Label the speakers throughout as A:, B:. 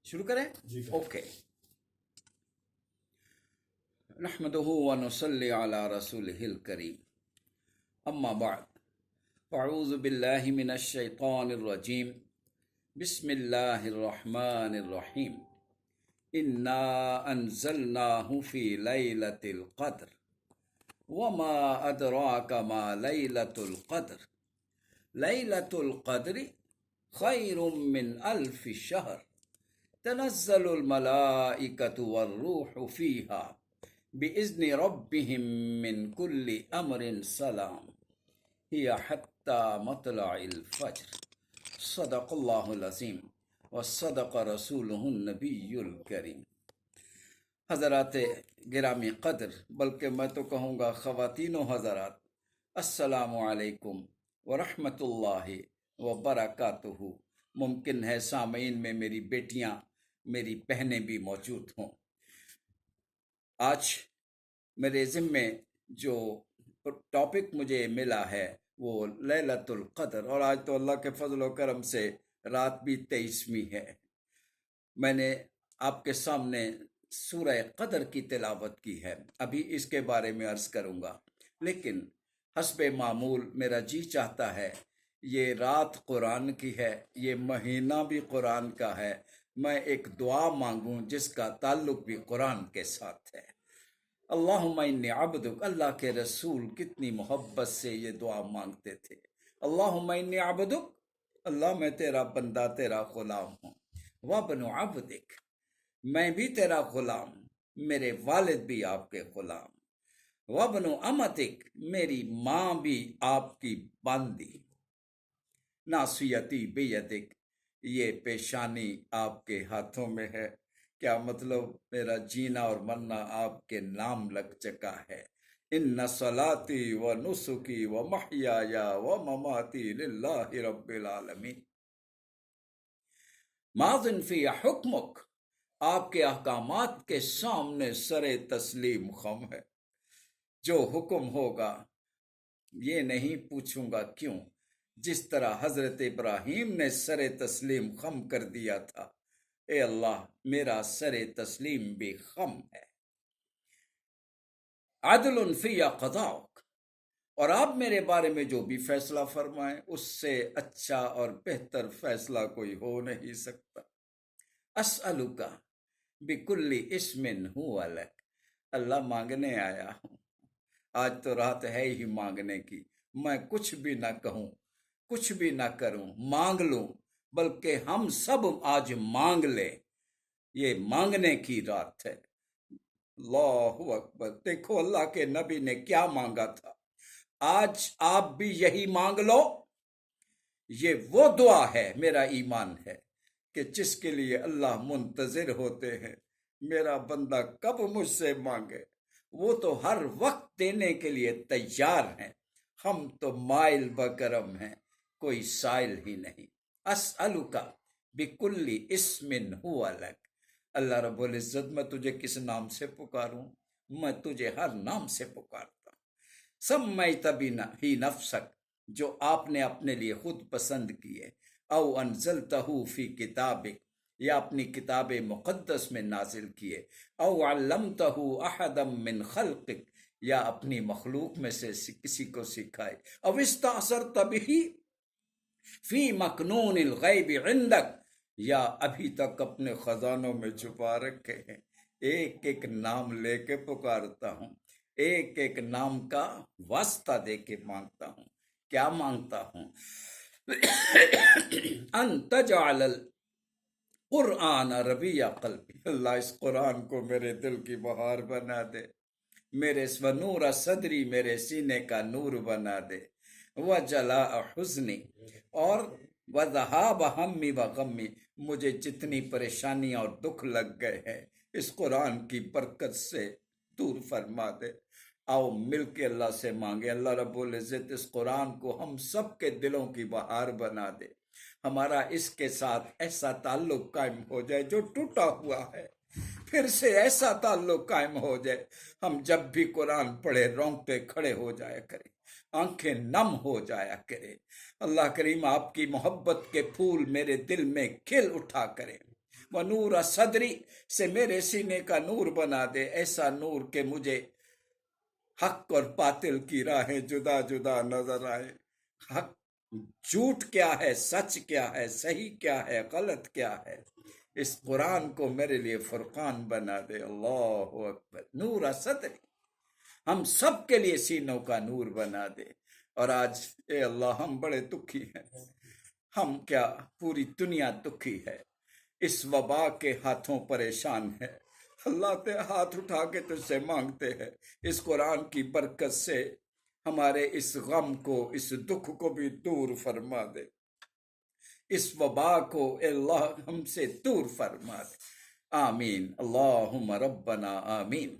A: شروع کریں؟ اوکے. نحمدہ و نصلی علی رسولہ الکریم. اما بعد فاعوذ باللہ من الشیطان الرجیم. بسم اللہ الرحمن الرحیم. انا انزلناہ فی لیلۃ القدر وما ادراک ما لیلۃ القدر. لیلۃ القدر خیر من الف شہر تنزل الملائکۃ والروح فیہا بإذن ربهم من كل امر سلام هي حتى مطلع الفجر. صدق اللہ العظیم وصدق رسولہ النبی الکریم. حضرات گرامی قدر، بلکہ میں تو کہوں گا خواتین و حضرات، السلام علیکم ورحمۃ اللہ وبرکاتہ. ممکن ہے سامعین میں میری بیٹیاں، میری بہنیں بھی موجود ہوں. آج میرے ذمے جو ٹاپک مجھے ملا ہے وہ لیلۃ القدر، اور آج تو اللہ کے فضل و کرم سے رات بھی 23ویں ہے. میں نے آپ کے سامنے سورہ قدر کی تلاوت کی ہے، ابھی اس کے بارے میں عرض کروں گا، لیکن حسب معمول میرا جی چاہتا ہے یہ رات قرآن کی ہے، یہ مہینہ بھی قرآن کا ہے، میں ایک دعا مانگوں جس کا تعلق بھی قرآن کے ساتھ ہے. اللہم انی عبدک. اللہ کے رسول کتنی محبت سے یہ دعا مانگتے تھے. اللہم انی عبدک، اللہ میں تیرا بندہ، تیرا غلام ہوں. وابن عبدک، میں بھی تیرا غلام، میرے والد بھی آپ کے غلام. وابن امتک، میری ماں بھی آپ کی باندی. ناصیتی بیدک، یہ پیشانی آپ کے ہاتھوں میں ہے. کیا مطلب؟ میرا جینا اور مرنا آپ کے نام لگ چکا ہے. ان صلاتی و نسکی و محیای و مماتی للہ رب العالمین. ماذن فی حکمک، آپ کے احکامات کے سامنے سر تسلیم خم ہے. جو حکم ہوگا یہ نہیں پوچھوں گا کیوں. جس طرح حضرت ابراہیم نے سر تسلیم خم کر دیا تھا، اے اللہ میرا سر تسلیم بھی خم ہے. عدل فی قضاءک، اور آپ میرے بارے میں جو بھی فیصلہ فرمائیں اس سے اچھا اور بہتر فیصلہ کوئی ہو نہیں سکتا. اسألک بکل اسم ہو لک، اللہ مانگنے آیا ہوں. آج تو رات ہے ہی مانگنے کی. میں کچھ بھی نہ کہوں، کچھ بھی نہ کروں، مانگ لوں، بلکہ ہم سب آج مانگ لیں. یہ مانگنے کی رات ہے. اللہ اکبر. دیکھو اللہ کے نبی نے کیا مانگا تھا. آج آپ بھی یہی مانگ لو. یہ وہ دعا ہے، میرا ایمان ہے کہ جس کے لیے اللہ منتظر ہوتے ہیں. میرا بندہ کب مجھ سے مانگے، وہ تو ہر وقت دینے کے لیے تیار ہیں. ہم تو مائل بکرم ہیں، کوئی سائل ہی نہیں. اسألک بکل اسم ہو لک. اللہ رب العزت، میں تجھے کس نام سے پکاروں؟ میں تجھے ہر نام سے پکارتا ہوں. سمیت ہی نفسک، جو آپ نے اپنے لیے خود پسند کیے. او انزلتہ فی کتابک، یا اپنی کتاب مقدس میں نازل کیے. او علمتہ احدا من خلقک، یا اپنی مخلوق میں سے کسی کو سکھائے. او استأثرت بہ فی مکنون الغیب عندک، یا ابھی تک اپنے خزانوں میں چھپا رکھے ہیں. ایک ایک نام لے کے پکارتا ہوں، ایک ایک نام کا واسطہ دے کے مانگتا ہوں. کیا مانگتا ہوں؟ ان تجعل القرآن ربیع قلبی، اللہ اس قرآن کو میرے دل کی بہار بنا دے. میرے ونور صدری، میرے سینے کا نور بنا دے. وجلاء حزنی، اور وذہاب ہمی وغمی، مجھے جتنی پریشانیاں اور دکھ لگ گئے ہیں اس قرآن کی برکت سے دور فرما دے. آؤ مل کے اللہ سے مانگے. اللہ رب العزت اس قرآن کو ہم سب کے دلوں کی بہار بنا دے. ہمارا اس کے ساتھ ایسا تعلق قائم ہو جائے جو ٹوٹا ہوا ہے، پھر سے ایسا تعلق قائم ہو جائے ہم جب بھی قرآن پڑھے رونگٹے کھڑے ہو جایا کریں، آنکھیں نم ہو جایا کریں. اللہ کریم آپ کی محبت کے پھول میرے دل میں کھل اٹھا کریں. وہ نور صدری سے میرے سینے کا نور بنا دے، ایسا نور کہ مجھے حق اور باطل کی راہیں جدا جدا نظر آئے، حق جھوٹ کیا ہے، سچ کیا ہے، صحیح کیا ہے، غلط کیا ہے۔ اس قرآن کو میرے لیے فرقان بنا دے۔ اللہ اکبر، نور صدری، ہم سب کے لیے سینوں کا نور بنا دے۔ اور آج اے اللہ ہم بڑے دکھی ہیں، ہم کیا پوری دنیا دکھی ہے، اس وبا کے ہاتھوں پریشان ہے۔ اللہ تے ہاتھ اٹھا کے تجھ سے مانگتے ہیں، اس قرآن کی برکت سے ہمارے اس غم کو، اس دکھ کو بھی دور فرما دے، اس وبا کو اے اللہ ہم سے دور فرما دے، آمین اللہم ربنا آمین۔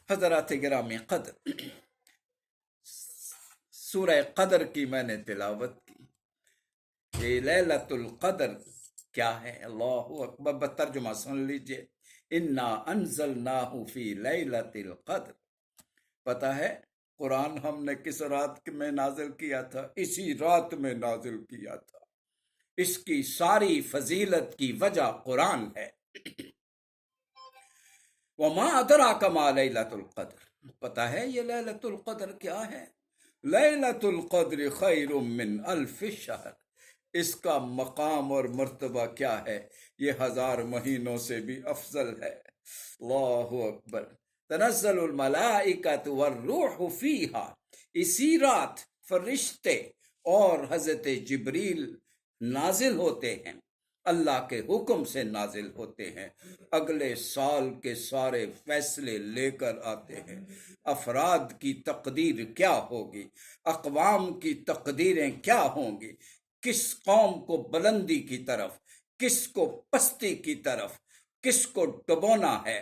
A: حضرات گرامی قدر، سورہ قدر کی میں نے تلاوت کی۔ یہ لیلۃ القدر کیا ہے؟ اللہ اکبر، ترجمہ سن لیجئے، انا انزلناہ فی لیلۃ القدر۔ پتہ ہے قرآن ہم نے کس رات میں نازل کیا تھا؟ اسی رات میں نازل کیا تھا۔ اس کی ساری فضیلت کی وجہ قرآن ہے۔ وما ادراک ما لیلۃ القدر، پتہ ہے یہ لیلۃ القدر کیا ہے؟ لیلۃ القدر خیر من الف شہر، اس کا مقام اور مرتبہ کیا ہے؟ یہ 1000 مہینوں سے بھی افضل ہے۔ اللہ اکبر، تنزل الملائکۃ والروح فیہا، اسی رات فرشتے اور حضرت جبریل نازل ہوتے ہیں، اللہ کے حکم سے نازل ہوتے ہیں، اگلے سال کے سارے فیصلے لے کر آتے ہیں۔ افراد کی تقدیر کیا ہوگی، اقوام کی تقدیریں کیا ہوں گی، کس قوم کو بلندی کی طرف، کس کو پستی کی طرف، کس کو ڈبونا ہے،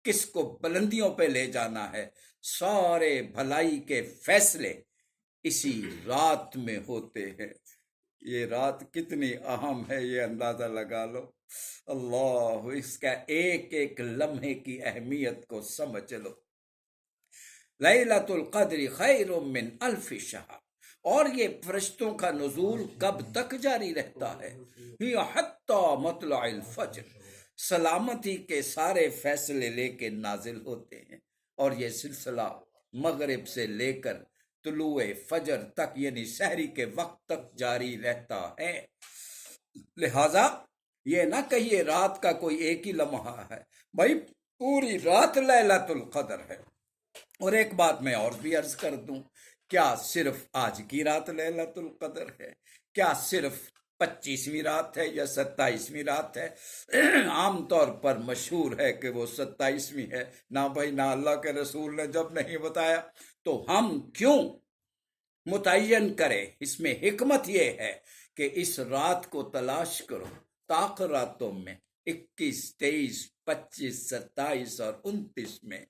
A: کس کو بلندیوں پہ لے جانا ہے، سارے بھلائی کے فیصلے اسی رات میں ہوتے ہیں۔ یہ رات کتنی اہم ہے یہ اندازہ لگا لو۔ اللہ، اس کا ایک ایک لمحے کی اہمیت کو سمجھ لو۔ لیلۃ القدر خیر من الف شہر، اور یہ فرشتوں کا نزول کب تک جاری رہتا ہے؟ ہی حتی مطلع الفجر، سلامتی کے سارے فیصلے لے کے نازل ہوتے ہیں، اور یہ سلسلہ مغرب سے لے کر طلوع فجر تک، یعنی سحری کے وقت تک جاری رہتا ہے۔ لہذا یہ نہ کہیے رات کا کوئی ایک ہی لمحہ ہے، بھائی پوری رات لیلۃ القدر ہے۔ اور ایک بات میں اور بھی عرض کر دوں، کیا صرف آج کی رات لیلۃ القدر ہے؟ کیا صرف 25ویں رات ہے یا 27ویں رات ہے؟ عام طور پر مشہور ہے کہ وہ 27ویں ہے۔ نہ بھائی نہ، اللہ کے رسول نے جب نہیں بتایا تو ہم کیوں متعین کریں؟ اس میں حکمت یہ ہے کہ اس رات کو تلاش کرو طاق راتوں میں، 21، 23، 25، 27 اور 29 میں۔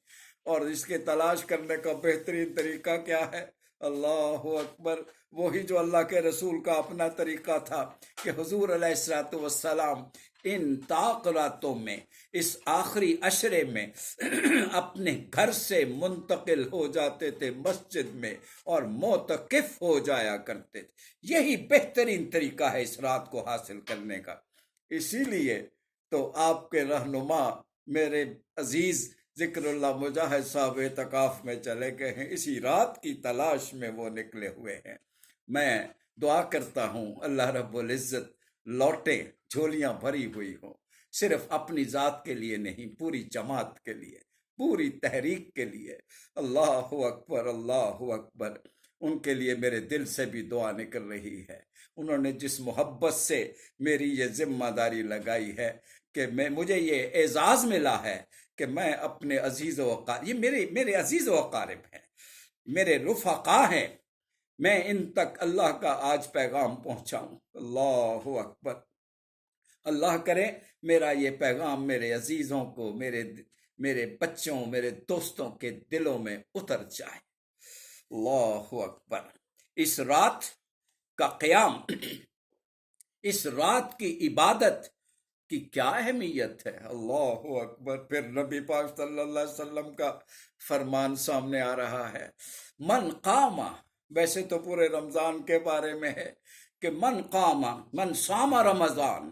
A: اور اس کے تلاش کرنے کا بہترین طریقہ کیا ہے؟ اللہ اکبر، وہی جو اللہ کے رسول کا اپنا طریقہ تھا کہ حضور علیہ الصلوۃ والسلام ان طاق راتوں میں، اس آخری عشرے میں اپنے گھر سے منتقل ہو جاتے تھے مسجد میں اور معتکف ہو جایا کرتے تھے۔ یہی بہترین طریقہ ہے اس رات کو حاصل کرنے کا۔ اسی لیے تو آپ کے رہنما میرے عزیز ذکر اللہ مجاہد صاحب اعتکاف میں چلے گئے ہیں، اسی رات کی تلاش میں وہ نکلے ہوئے ہیں۔ میں دعا کرتا ہوں اللہ رب العزت لوٹیں جھولیاں بھری ہوئی ہوں، صرف اپنی ذات کے لیے نہیں، پوری جماعت کے لیے، پوری تحریک کے لیے۔ اللہ اکبر، اللہ اکبر۔ ان کے لیے میرے دل سے بھی دعا نکل رہی ہے۔ انہوں نے جس محبت سے میری یہ ذمہ داری لگائی ہے کہ مجھے یہ اعزاز ملا ہے کہ میں اپنے عزیز و اقارب، یہ میرے عزیز و اقارب ہیں، میرے رفقا ہیں، میں ان تک اللہ کا آج پیغام پہنچاؤں۔ اللہ اکبر۔ اللہ کرے میرا یہ پیغام میرے عزیزوں کو، میرے بچوں، میرے دوستوں کے دلوں میں اتر جائے۔ اللہ اکبر۔ اس رات کا قیام، اس رات کی عبادت کی کیا اہمیت ہے۔ اللہ اکبر۔ پھر نبی پاک صلی اللہ علیہ وسلم کا فرمان سامنے آ رہا ہے، من قام، ویسے تو پورے رمضان کے بارے میں ہے کہ من قام، من صام رمضان،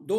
A: 2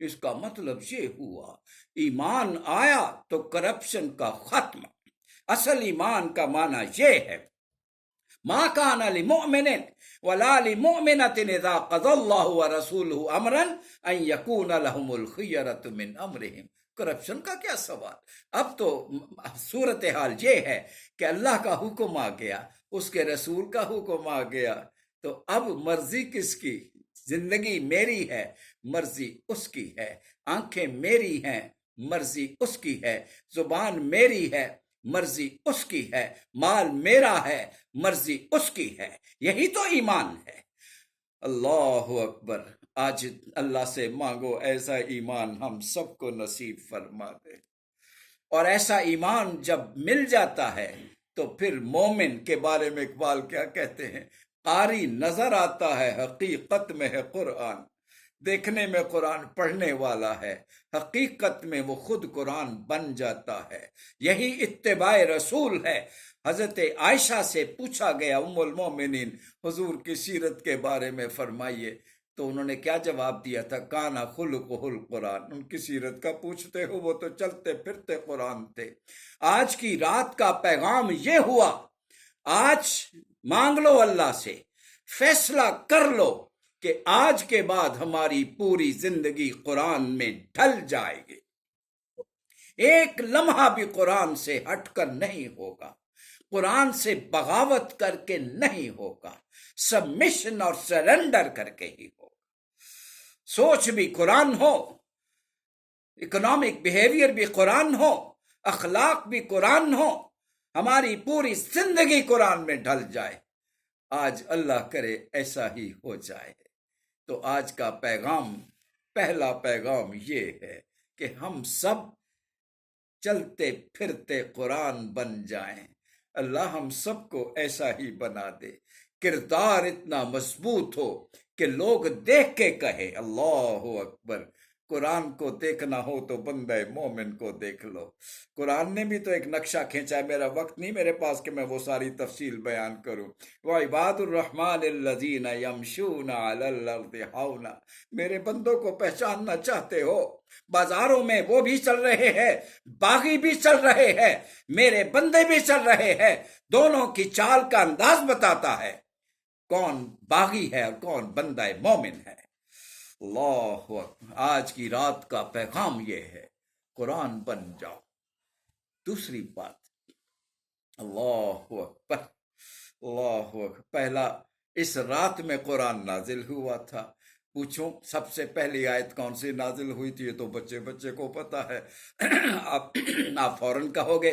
A: اس کا مطلب یہ ہوا ایمان آیا تو کرپشن کا خاتمہ۔ اصل ایمان کا معنی یہ ہے ما کان لمؤمن ولا لمؤمنۃ اذا قضى اللہ ورسولہ امرا ان یکون لهم الخیرۃ من امرہم۔ کرپشن کا کیا سوال؟ اب تو صورتحال یہ ہے کہ اللہ کا حکم آ گیا، اس کے رسول کا حکم آ گیا، تو اب مرضی کس کی؟ زندگی میری ہے، مرضی اس کی ہے، آنکھیں میری ہیں، مرضی اس کی ہے، زبان میری ہے، مرضی اس کی ہے، مال میرا ہے، مرضی اس کی ہے۔ یہی تو ایمان ہے۔ اللہ اکبر۔ آج اللہ سے مانگو ایسا ایمان ہم سب کو نصیب فرما دے۔ اور ایسا ایمان جب مل جاتا ہے تو پھر مومن کے بارے میں اقبال کیا کہتے ہیں؟ قاری نظر آتا ہے، حقیقت میں ہے قرآن۔ دیکھنے میں قرآن پڑھنے والا ہے، حقیقت میں وہ خود قرآن بن جاتا ہے۔ یہی اتباع رسول ہے۔ حضرت عائشہ سے پوچھا گیا ام المومنین حضور کی سیرت کے بارے میں فرمائیے، تو انہوں نے کیا جواب دیا تھا؟ کانا خلقہ القرآن۔ ان کی سیرت کا پوچھتے ہو، وہ تو چلتے پھرتے قرآن تھے۔ آج کی رات کا پیغام یہ ہوا، آج مانگ لو اللہ سے، فیصلہ کر لو کہ آج کے بعد ہماری پوری زندگی قرآن میں ڈھل جائے گی، ایک لمحہ بھی قرآن سے ہٹ کر نہیں ہوگا، قرآن سے بغاوت کر کے نہیں ہوگا، سبمیشن اور سرنڈر کر کے ہی ہوگا۔ سوچ بھی قرآن ہو، اکنامک بیہیویئر بھی قرآن ہو، اخلاق بھی قرآن ہو، ہماری پوری زندگی قرآن میں ڈھل جائے۔ آج اللہ کرے ایسا ہی ہو جائے۔ تو آج کا پیغام، پہلا پیغام یہ ہے کہ ہم سب چلتے پھرتے قرآن بن جائیں۔ اللہ ہم سب کو ایسا ہی بنا دے، کردار اتنا مضبوط ہو کہ لوگ دیکھ کے کہے اللہ اکبر۔ قرآن کو دیکھنا ہو تو بندہ مومن کو دیکھ لو۔ قرآن نے بھی تو ایک نقشہ کھینچا ہے، میرا وقت نہیں میرے پاس کہ میں وہ ساری تفصیل بیان کروں۔ وَعِبَادُ الرَّحْمَنِ الَّذِينَ يَمْشُونَ عَلَى الْأَرْضِ هَوْنًا۔ میرے بندوں کو پہچاننا چاہتے ہو؟ بازاروں میں وہ بھی چل رہے ہیں، باغی بھی چل رہے ہیں، میرے بندے بھی چل رہے ہیں۔ دونوں کی چال کا انداز بتاتا ہے کون باغی ہے اور کون بندہ مومن ہے۔ اللہ اکبر۔ آج کی رات کا پیغام یہ ہے، قرآن بن جاؤ۔ دوسری بات، اللہ اکبر، اللہ اکبر۔ پہلا، اس رات میں قرآن نازل ہوا تھا۔ پوچھوں سب سے پہلی آیت کون سی نازل ہوئی تھی؟ یہ تو بچے کو پتا ہے۔ آپ فوراً کہو گے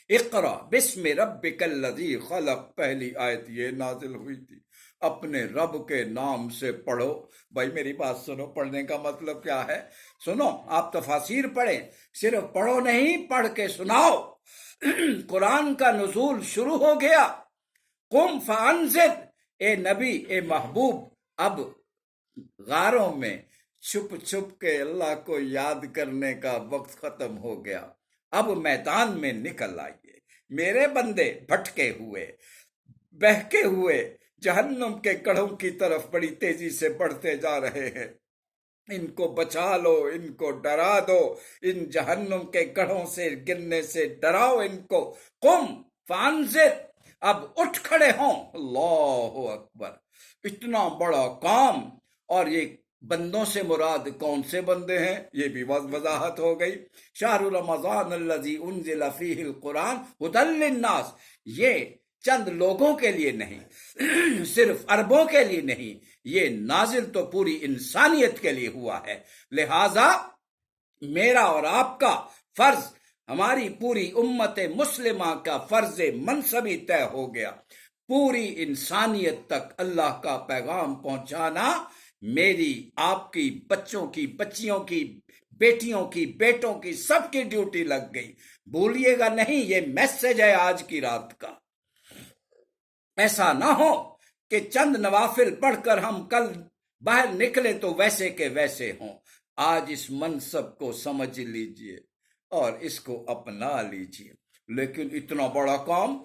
A: اقرا بسم ربک الذی خلق، پہلی آیت یہ نازل ہوئی تھی، اپنے رب کے نام سے پڑھو۔ بھائی میری بات سنو، پڑھنے کا مطلب کیا ہے؟ سنو، آپ تفاسیر پڑھیں، صرف پڑھو نہیں، پڑھ کے سناؤ۔ قرآن کا نزول شروع ہو گیا، قم فانذر، اے نبی، اے محبوب، اب غاروں میں چھپ چھپ کے اللہ کو یاد کرنے کا وقت ختم ہو گیا، اب میدان میں نکل آئیے۔ میرے بندے بھٹکے ہوئے، بہکے ہوئے جہنم کے کڑھوں کی طرف بڑی تیزی سے بڑھتے جا رہے ہیں، ان کو بچا لو، ان کو ڈرا دو، ان جہنم کے گڑھوں سے گرنے سے ڈراؤ ان کو۔ قم فانذر، اب اٹھ کھڑے ہوں۔ اللہ اکبر، اتنا بڑا کام۔ اور یہ بندوں سے مراد کون سے بندے ہیں؟ یہ بھی وضاحت ہو گئی۔ شہر رمضان الذی انزل فیہ القرآن ھدی للناس، یہ چند لوگوں کے لیے نہیں، صرف عربوں کے لیے نہیں، یہ نازل تو پوری انسانیت کے لیے ہوا ہے۔ لہٰذا میرا اور آپ کا فرض، ہماری پوری امت مسلمہ کا فرض منصبی طے ہو گیا، پوری انسانیت تک اللہ کا پیغام پہنچانا میری، آپ کی، بچوں کی، بچیوں کی، بیٹیوں کی، بیٹوں کی، سب کی ڈیوٹی لگ گئی۔ بھولیے گا نہیں، یہ میسج ہے آج کی رات کا۔ ایسا نہ ہو کہ چند نوافل پڑھ کر ہم کل باہر نکلے تو ویسے کے ویسے ہوں۔ آج اس منصب کو سمجھ لیجئے اور اس کو اپنا لیجئے۔ لیکن اتنا بڑا کام،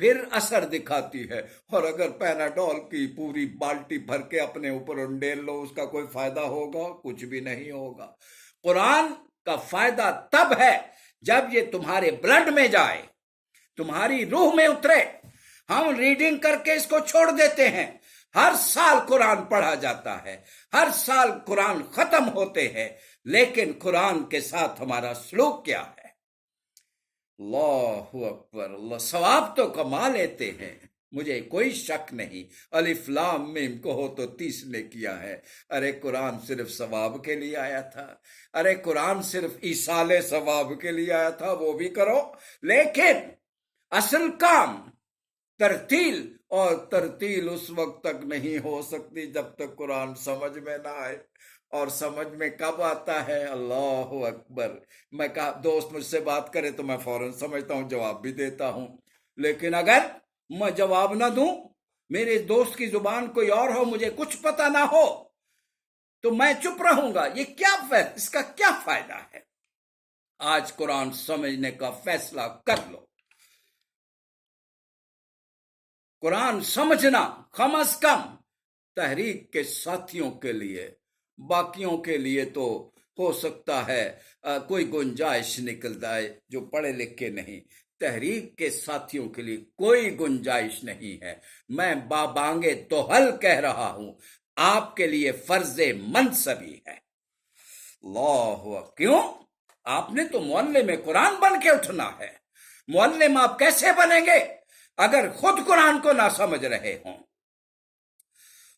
A: پھر اثر دکھاتی ہے. اور اگر پیناڈول کی پوری بالٹی بھر کے اپنے اوپر انڈیل لو، اس کا کوئی فائدہ ہوگا؟ کچھ بھی نہیں ہوگا. قرآن کا فائدہ تب ہے جب یہ تمہارے بلڈ میں جائے، تمہاری روح میں اترے. ہم ریڈنگ کر کے اس کو چھوڑ دیتے ہیں. ہر سال قرآن پڑھا جاتا ہے، ہر سال قرآن ختم ہوتے ہیں، لیکن قرآن کے ساتھ ہمارا سلوک کیا ہے؟ اللہ اکبر. اللہ ثواب تو کما لیتے ہیں، مجھے کوئی شک نہیں. الف لام میم کہو تو 30 نے کیا ہے. ارے قرآن صرف ثواب کے لیے آیا تھا، ارے قرآن صرف ایصال ثواب کے لیے آیا تھا، وہ بھی کرو. لیکن اصل کام ترتیل، اور ترتیل اس وقت تک نہیں ہو سکتی جب تک قرآن سمجھ میں نہ آئے. اور سمجھ میں کب آتا ہے؟ اللہ اکبر. میں دوست مجھ سے بات کرے تو میں فوراً سمجھتا ہوں، جواب بھی دیتا ہوں. لیکن اگر میں جواب نہ دوں، میرے دوست کی زبان کوئی اور ہو، مجھے کچھ پتہ نہ ہو، تو میں چپ رہوں گا. یہ کیا اس کا کیا فائدہ ہے؟ آج قرآن سمجھنے کا فیصلہ کر لو. قرآن سمجھنا کم از کم تحریک کے ساتھیوں کے لیے، باقیوں کے لیے تو ہو سکتا ہے کوئی گنجائش نکل جائے جو پڑھے لکھے نہیں. تحریک کے ساتھیوں کے لیے کوئی گنجائش نہیں ہے. میں بابانگے توحل کہہ رہا ہوں، آپ کے لیے فرض منصبی ہے. اللہ، کیوں؟ آپ نے تو معلم میں قرآن بن کے اٹھنا ہے. معلم آپ کیسے بنیں گے اگر خود قرآن کو نہ سمجھ رہے ہوں؟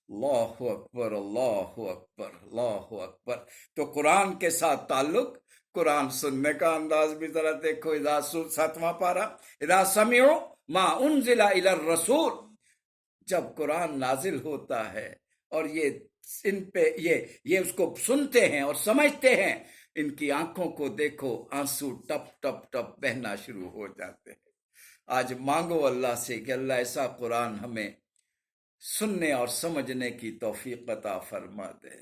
A: اللہ اکبر، اللہ اکبر، اللہ اکبر. تو قرآن کے ساتھ تعلق، قرآن سننے کا انداز بھی ذرا دیکھو. 7واں پارہ، اذا سمعوا ما انزل الی الرسول. جب قرآن نازل ہوتا ہے اور یہ ان پہ یہ اس کو سنتے ہیں اور سمجھتے ہیں، ان کی آنکھوں کو دیکھو، آنسو ٹپ ٹپ ٹپ بہنا شروع ہو جاتے ہیں. آج مانگو اللہ سے کہ اللہ ایسا قرآن ہمیں سننے اور سمجھنے کی توفیق عطا فرما دے.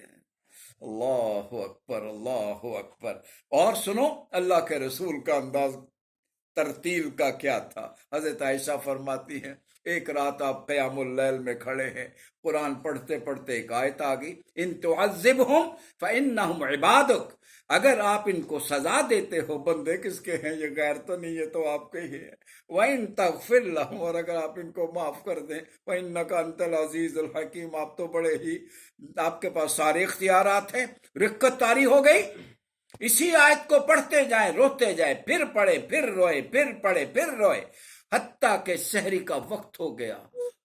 A: اللہ اکبر، اللہ اکبر. اور سنو اللہ کے رسول کا انداز ترتیل کا کیا تھا. حضرت عائشہ فرماتی ہیں ایک رات آپ قیام اللیل میں کھڑے ہیں، قرآن پڑھتے پڑھتے ایک آیت آ گئی، ان تعذبہم فانہم عبادک. اگر آپ ان کو سزا دیتے ہو، بندے کس کے ہیں؟ یہ غیر تو نہیں، یہ تو آپ کے ہی ہیں. وَإِن تَغْفِرْ لَهُمْ، اور اگر آپ ان کو معاف کر دیں، وَإِنَّكَ أَنْتَ الْعَزِيزُ الْحَكِيمُ، آپ تو بڑے ہی، آپ کے پاس سارے اختیارات ہیں. رقت طاری ہو گئی. اسی آیت کو پڑھتے جائیں، روتے جائیں، پھر پڑھے، پھر روئے، پھر پڑھے، پھر روئے، حتیٰ کہ سحری کا وقت ہو گیا.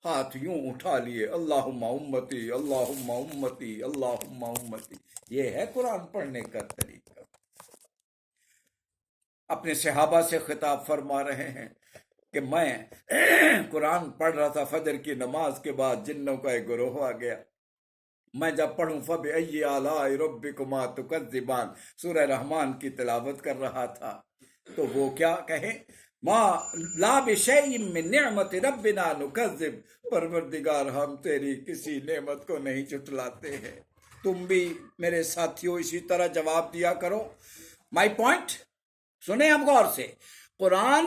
A: ہاتھ یوں اٹھا لیے، اللہم امتی، اللہم امتی، اللہم امتی. یہ ہے قرآن پڑھنے کا طریقہ. اپنے صحابہ سے خطاب فرما رہے ہیں کہ میں قرآن پڑھ رہا تھا، فجر کی نماز کے بعد جنوں کا ایک گروہ آ گیا. میں جب پڑھوں فَبِأَيِّ آلَاءِ رَبِّكُمَا تُكَذِّبَانِ، سورہ رحمان کی تلاوت کر رہا تھا، تو وہ کیا کہے؟ ما لا بشیء من نعمت ربنا نکذب، پروردگار ہم تیری کسی نعمت کو نہیں جھٹلاتے ہیں. تم بھی میرے ساتھیوں اسی طرح جواب دیا کرو. مائی پوائنٹ سنیں اب غور سے. قرآن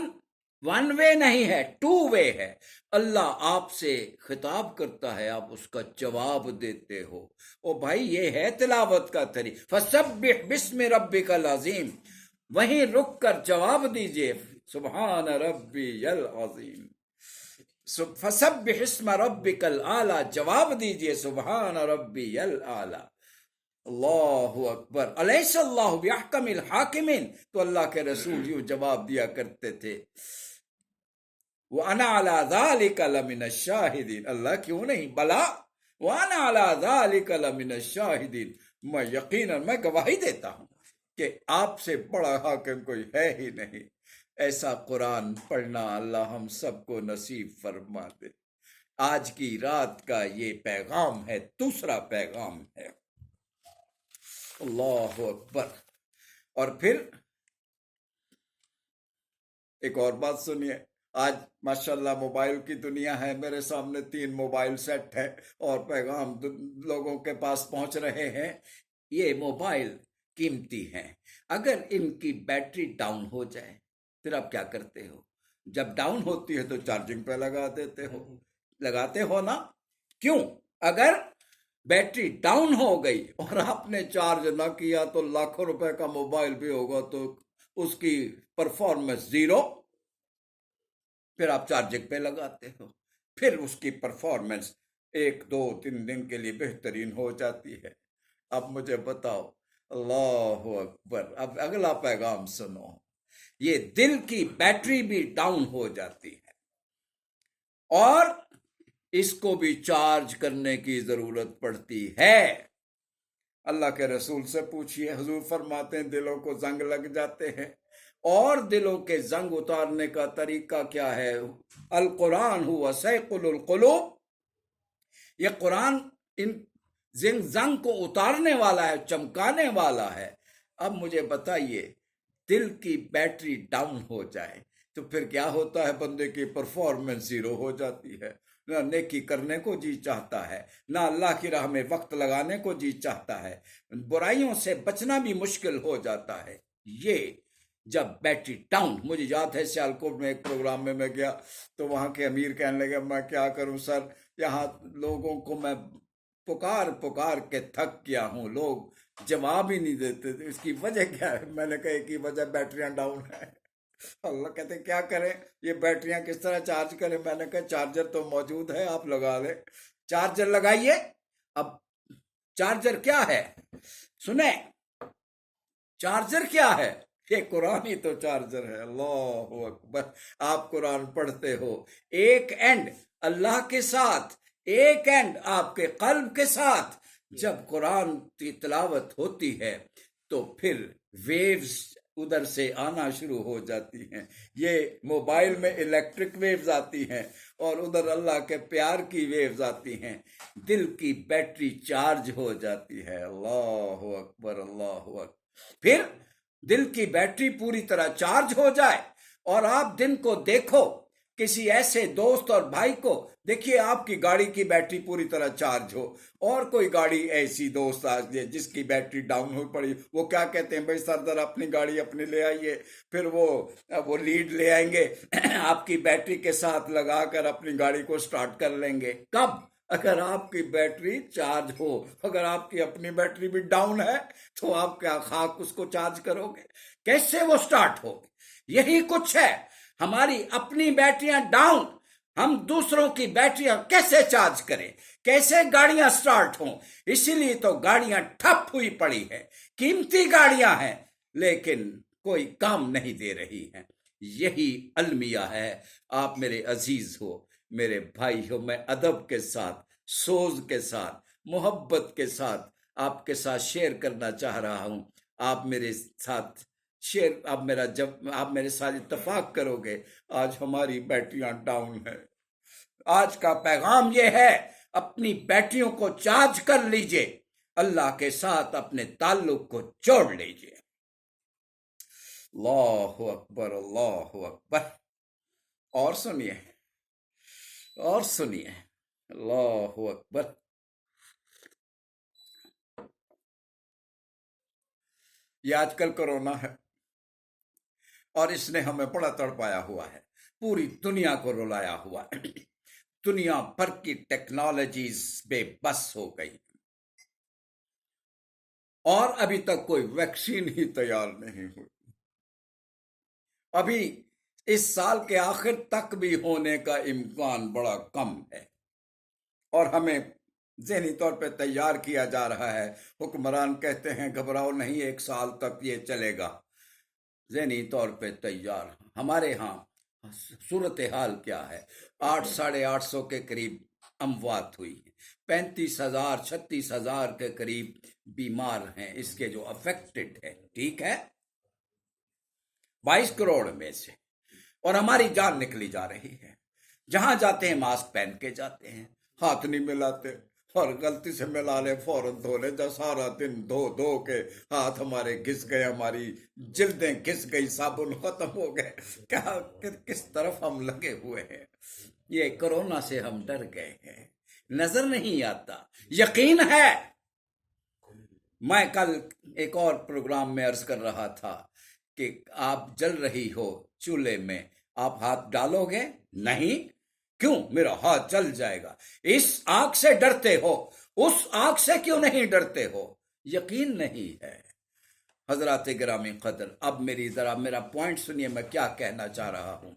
A: ون وے نہیں ہے، ٹو وے ہے. اللہ آپ سے خطاب کرتا ہے، آپ اس کا جواب دیتے ہو. او بھائی یہ ہے تلاوت کا طریقہ. فسبح بسم ربک العظیم، وہیں رک کر جواب دیجئے سبحان ربی العظیم. فسبح اسم ربک الاعلی، جواب دیجئے سبحان ربی الاعلی. اللہ اکبر. الیس اللہ باحکم الحاکمین، تو اللہ کے رسول یوں جواب دیا کرتے تھے، وَأَنَا عَلَى ذَلِكَ لَمِنَ الشَّاهِدِينَ. اللہ کیوں نہیں، بلا وَأَنَا عَلَى ذَلِكَ لَمِنَ الشَّاهِدِينَ، میں یقیناً میں گواہی دیتا ہوں کہ آپ سے بڑا حاکم کوئی ہے ہی نہیں. ایسا قرآن پڑھنا اللہ ہم سب کو نصیب فرما دے. آج کی رات کا یہ پیغام ہے. دوسرا پیغام ہے، اللہ اکبر. اور پھر ایک اور بات سنیے. آج ماشاءاللہ موبائل کی دنیا ہے، میرے سامنے 3 موبائل سیٹ ہے اور پیغام لوگوں کے پاس پہنچ رہے ہیں. یہ موبائل قیمتی ہیں، اگر ان کی بیٹری ڈاؤن ہو جائے پھر آپ کیا کرتے ہو؟ جب ڈاؤن ہوتی ہے تو چارجنگ پہ لگاتے ہو نا؟ کیوں؟ اگر بیٹری ڈاؤن ہو گئی اور آپ نے چارج نہ کیا تو لاکھوں روپے کا موبائل بھی ہوگا تو اس کی پرفارمنس زیرو. پھر آپ چارجنگ پہ لگاتے ہو، پھر اس کی پرفارمنس 1 2 3 دن کے لیے بہترین ہو جاتی ہے. اب مجھے بتاؤ، اللہ اکبر، اب اگلا پیغام سنو. یہ دل کی بیٹری بھی ڈاؤن ہو جاتی ہے اور اس کو بھی چارج کرنے کی ضرورت پڑتی ہے. اللہ کے رسول سے پوچھئے، حضور فرماتے ہیں دلوں کو زنگ لگ جاتے ہیں، اور دلوں کے زنگ اتارنے کا طریقہ کیا ہے؟ القرآن ہوا سیقل القلوب. یہ قرآن ان زنگ کو اتارنے والا ہے، چمکانے والا ہے. اب مجھے بتائیے، دل کی بیٹری ڈاؤن ہو جائے تو پھر کیا ہوتا ہے؟ بندے کی پرفارمنس زیرو ہو جاتی ہے. نہ نیکی کرنے کو جی چاہتا ہے، نہ اللہ کی راہ میں وقت لگانے کو جی چاہتا ہے، برائیوں سے بچنا بھی مشکل ہو جاتا ہے. یہ جب بیٹری ڈاؤن، مجھے یاد ہے سیالکوٹ میں ایک پروگرام میں گیا تو وہاں کے امیر کہنے لگے میں کیا کروں سر، یہاں لوگوں کو میں پکار کے تھک گیا ہوں، لوگ جواب ہی نہیں دیتے. اس کی وجہ کیا ہے؟ میں نے کہا ایک ہی وجہ، بیٹریاں ڈاؤن ہیں. اللہ کہتے کیا کریں، یہ بیٹریاں کس طرح چارج کریں؟ میں نے کہا چارجر تو موجود ہے، آپ لگا لیں. چارجر لگائیے. اب چارجر کیا ہے؟ سنیں، چارجر کیا ہے؟ یہ قرآن ہی تو چارجر ہے. اللہ اکبر. آپ قرآن پڑھتے ہو، ایک اینڈ اللہ کے ساتھ، ایک اینڈ آپ کے قلب کے ساتھ. جب قرآن کی تلاوت ہوتی ہے تو پھر ویوز ادھر سے آنا شروع ہو جاتی ہیں. یہ موبائل میں الیکٹرک ویوز آتی ہیں اور ادھر اللہ کے پیار کی ویوز آتی ہیں. دل کی بیٹری چارج ہو جاتی ہے. اللہ اکبر، اللہ اکبر. پھر دل کی بیٹری پوری طرح چارج ہو جائے اور آپ دن کو دیکھو کسی ایسے دوست اور بھائی کو دیکھیے، آپ کی گاڑی کی بیٹری پوری طرح چارج ہو، اور کوئی گاڑی ایسی دوست آ جائے جس کی بیٹری ڈاؤن ہو پڑی، وہ کیا کہتے ہیں؟ بھائی سردر اپنی گاڑی اپنی لے آئیے. پھر وہ لیڈ لے آئیں گے، آپ کی بیٹری کے ساتھ لگا کر اپنی گاڑی کو سٹارٹ کر لیں گے. کب؟ اگر آپ کی بیٹری چارج ہو. اگر آپ کی اپنی بیٹری بھی ڈاؤن ہے تو آپ کیا خاک اس کو چارج کرو گے؟ کیسے وہ سٹارٹ ہوگی؟ یہی کچھ ہے، ہماری اپنی بیٹریاں ڈاؤن، ہم دوسروں کی بیٹریاں کیسے چارج کریں؟ کیسے گاڑیاں سٹارٹ ہوں؟ اسی لیے تو گاڑیاں ٹھپ ہوئی پڑی ہے. قیمتی گاڑیاں ہیں لیکن کوئی کام نہیں دے رہی ہیں. یہی المیہ ہے. آپ میرے عزیز ہو، میرے بھائی ہو، میں ادب کے ساتھ، سوز کے ساتھ، محبت کے ساتھ آپ کے ساتھ شیئر کرنا چاہ رہا ہوں. آپ میرے ساتھ شیئر، آپ میرے ساتھ اتفاق کرو گے. آج ہماری بیٹریاں ڈاؤن ہیں. آج کا پیغام یہ ہے، اپنی بیٹریوں کو چارج کر لیجئے، اللہ کے ساتھ اپنے تعلق کو جوڑ لیجئے. اللہ اکبر، اللہ اکبر. اور سنیے، اور سنیے. اللہ اکبر. یہ آج کل کرونا ہے اور اس نے ہمیں بڑا تڑپایا ہوا ہے، پوری دنیا کو رلایا ہوا ہے. دنیا بھر کی ٹیکنالوجیز بے بس ہو گئی اور ابھی تک کوئی ویکسین ہی تیار نہیں ہوئی. ابھی اس سال کے آخر تک بھی ہونے کا امکان بڑا کم ہے اور ہمیں ذہنی طور پہ تیار کیا جا رہا ہے. حکمران کہتے ہیں گھبراؤ نہیں، 1 سال تک یہ چلے گا. ذہنی طور پہ تیار. ہمارے ہاں صورتحال کیا ہے؟ 800-850 کے قریب اموات ہوئی ہیں، 35,000 36,000 کے قریب بیمار ہیں اس کے جو افیکٹڈ ہے. ٹھیک ہے، 22 کروڑ میں سے، اور ہماری جان نکلی جا رہی ہے. جہاں جاتے ہیں ماسک پہن کے جاتے ہیں، ہاتھ نہیں ملاتے، اور غلطی سے ملا لے فوراً دھو لے. جب سارا دن دھو کے ہاتھ ہمارے گھس گئے، ہماری جلدیں گھس گئی، صابن ختم ہو گئے. کیا کس طرف ہم لگے ہوئے ہیں؟ یہ کرونا سے ہم ڈر گئے ہیں، نظر نہیں آتا، یقین ہے. میں کل ایک اور پروگرام میں عرض کر رہا تھا کہ آپ جل رہی ہو چولہے میں آپ ہاتھ ڈالو گے؟ نہیں۔ کیوں؟ میرا ہاتھ جل جائے گا۔ اس آگ سے ڈرتے ہو، اس آگ سے کیوں نہیں ڈرتے ہو؟ یقین نہیں ہے۔ حضرات گرامی قدر، اب میرا پوائنٹ سنیے، میں کیا کہنا چاہ رہا ہوں۔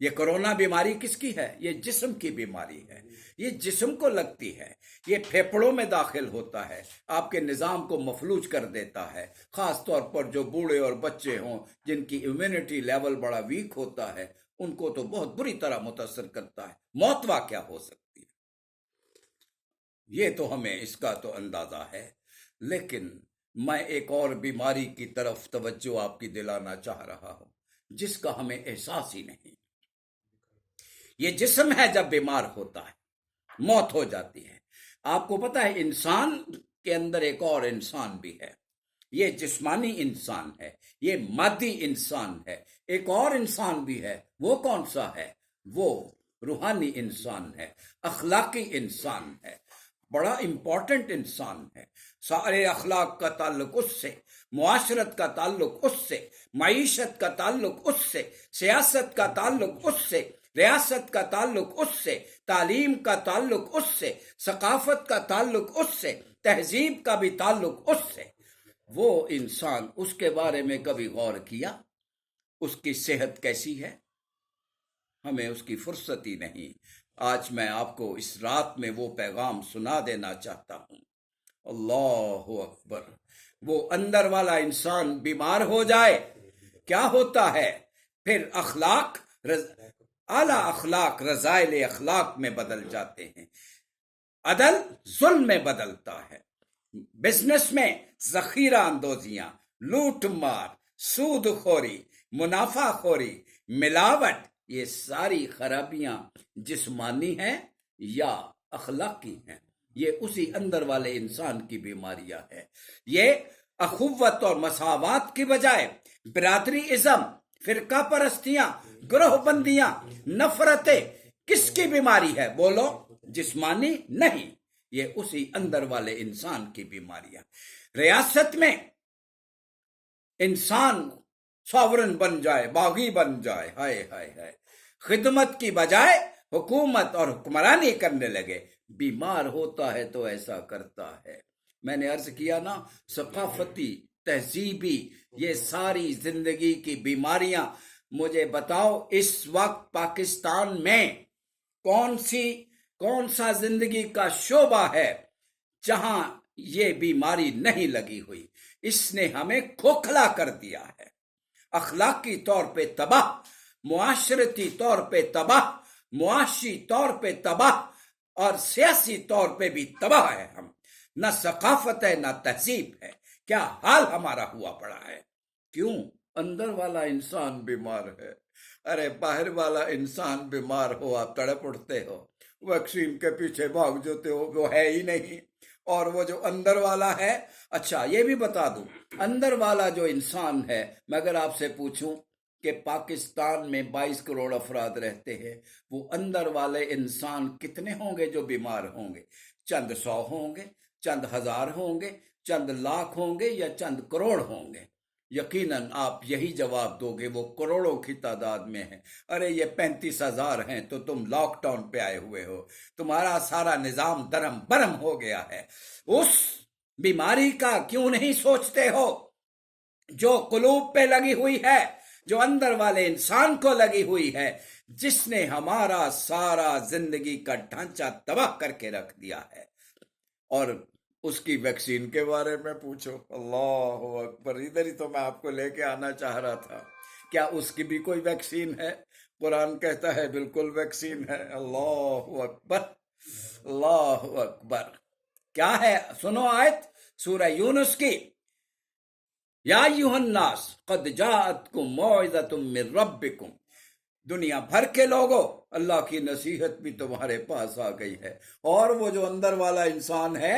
A: یہ کرونا بیماری کس کی ہے؟ یہ جسم کی بیماری ہے، یہ جسم کو لگتی ہے، یہ پھیپھڑوں میں داخل ہوتا ہے، آپ کے نظام کو مفلوج کر دیتا ہے، خاص طور پر جو بوڑھے اور بچے ہوں جن کی امیونٹی لیول بڑا ویک ہوتا ہے، ان کو تو بہت بری طرح متاثر کرتا ہے، موت واقع ہو سکتی ہے۔ یہ تو ہمیں اس کا تو اندازہ ہے، لیکن میں ایک اور بیماری کی طرف توجہ آپ کی دلانا چاہ رہا ہوں جس کا ہمیں احساس ہی نہیں۔ یہ جسم ہے، جب بیمار ہوتا ہے موت ہو جاتی ہے۔ آپ کو پتا ہے انسان کے اندر ایک اور انسان بھی ہے، یہ جسمانی انسان ہے، یہ مادی انسان ہے، ایک اور انسان بھی ہے۔ وہ کون سا ہے؟ وہ روحانی انسان ہے، اخلاقی انسان ہے، بڑا امپورٹنٹ انسان ہے۔ سارے اخلاق کا تعلق اس سے، معاشرت کا تعلق اس سے، معیشت کا تعلق اس سے، سیاست کا تعلق اس سے، ریاست کا تعلق اس سے، تعلیم کا تعلق اس سے، ثقافت کا تعلق اس سے، تہذیب کا بھی تعلق اس سے۔ وہ انسان، اس کے بارے میں کبھی غور کیا؟ اس کی صحت کیسی ہے؟ ہمیں اس کی فرصت ہی نہیں۔ آج میں آپ کو اس رات میں وہ پیغام سنا دینا چاہتا ہوں۔ اللہ اکبر۔ وہ اندر والا انسان بیمار ہو جائے، کیا ہوتا ہے؟ پھر اخلاق، اعلیٰ اخلاق رذائل اخلاق میں بدل جاتے ہیں، عدل ظلم میں بدلتا ہے، بزنس میں ذخیرہ اندوزیاں، لوٹ مار، سود خوری، منافع خوری، ملاوٹ، یہ ساری خرابیاں جسمانی ہیں یا اخلاقی ہیں؟ یہ اسی اندر والے انسان کی بیماریاں ہیں۔ یہ اخوت اور مساوات کی بجائے برادری ازم، فرقہ پرستیاں، گروہ بندیاں، نفرتیں، کس کی بیماری ہے؟ بولو۔ جسمانی نہیں، یہ اسی اندر والے انسان کی بیماریاں۔ ریاست میں انسان ساورن بن جائے، باغی بن جائے، ہائے ہائے ہائے، خدمت کی بجائے حکومت اور حکمرانی کرنے لگے۔ بیمار ہوتا ہے تو ایسا کرتا ہے۔ میں نے عرض کیا نا، ثقافتی، تہذیبی، یہ ساری زندگی کی بیماریاں۔ مجھے بتاؤ اس وقت پاکستان میں کون سا زندگی کا شعبہ ہے جہاں یہ بیماری نہیں لگی ہوئی؟ اس نے ہمیں کھوکھلا کر دیا ہے، اخلاقی طور پہ تباہ، معاشرتی طور پہ تباہ، معاشی طور پہ تباہ، اور سیاسی طور پہ بھی تباہ ہے ہم۔ نہ ثقافت ہے، نہ تہذیب ہے۔ کیا حال ہمارا ہوا پڑا ہے؟ کیوں؟ اندر والا انسان بیمار ہے۔ ارے باہر والا انسان بیمار ہو آپ تڑپ اٹھتے ہو، ویکسین کے پیچھے بھاگ جاتے ہو، وہ ہے ہی نہیں۔ اور وہ جو اندر والا ہے، اچھا یہ بھی بتا دوں، اندر والا جو انسان ہے، میں اگر آپ سے پوچھوں کہ پاکستان میں 22 کروڑ افراد رہتے ہیں، وہ اندر والے انسان کتنے ہوں گے جو بیمار ہوں گے؟ چند سو ہوں گے، چند ہزار ہوں گے، چند لاکھ ہوں گے، یا چند کروڑ ہوں گے؟ یقیناً آپ یہی جواب دو گے وہ کروڑوں کی تعداد میں ہیں۔ ارے یہ 35,000 ہیں تو تم لاک ڈاؤن پہ آئے ہوئے ہو، تمہارا سارا نظام درم برم ہو گیا ہے۔ اس بیماری کا کیوں نہیں سوچتے ہو جو قلوب پہ لگی ہوئی ہے، جو اندر والے انسان کو لگی ہوئی ہے، جس نے ہمارا سارا زندگی کا ڈھانچہ تباہ کر کے رکھ دیا ہے؟ اور اس کی ویکسین کے بارے میں پوچھو، اللہ اکبر، ادھر ہی تو میں آپ کو لے کے آنا چاہ رہا تھا۔ کیا اس کی بھی کوئی ویکسین ہے؟ قرآن کہتا ہے بالکل ویکسین ہے۔ اللہ اکبر، اللہ اکبر۔ کیا ہے؟ سنو آیت سورہ یونس کی، یا ایھا الناس قد جاءتکم موعظۃ من ربکم، دنیا بھر کے لوگوں، اللہ کی نصیحت بھی تمہارے پاس آ گئی ہے، اور وہ جو اندر والا انسان ہے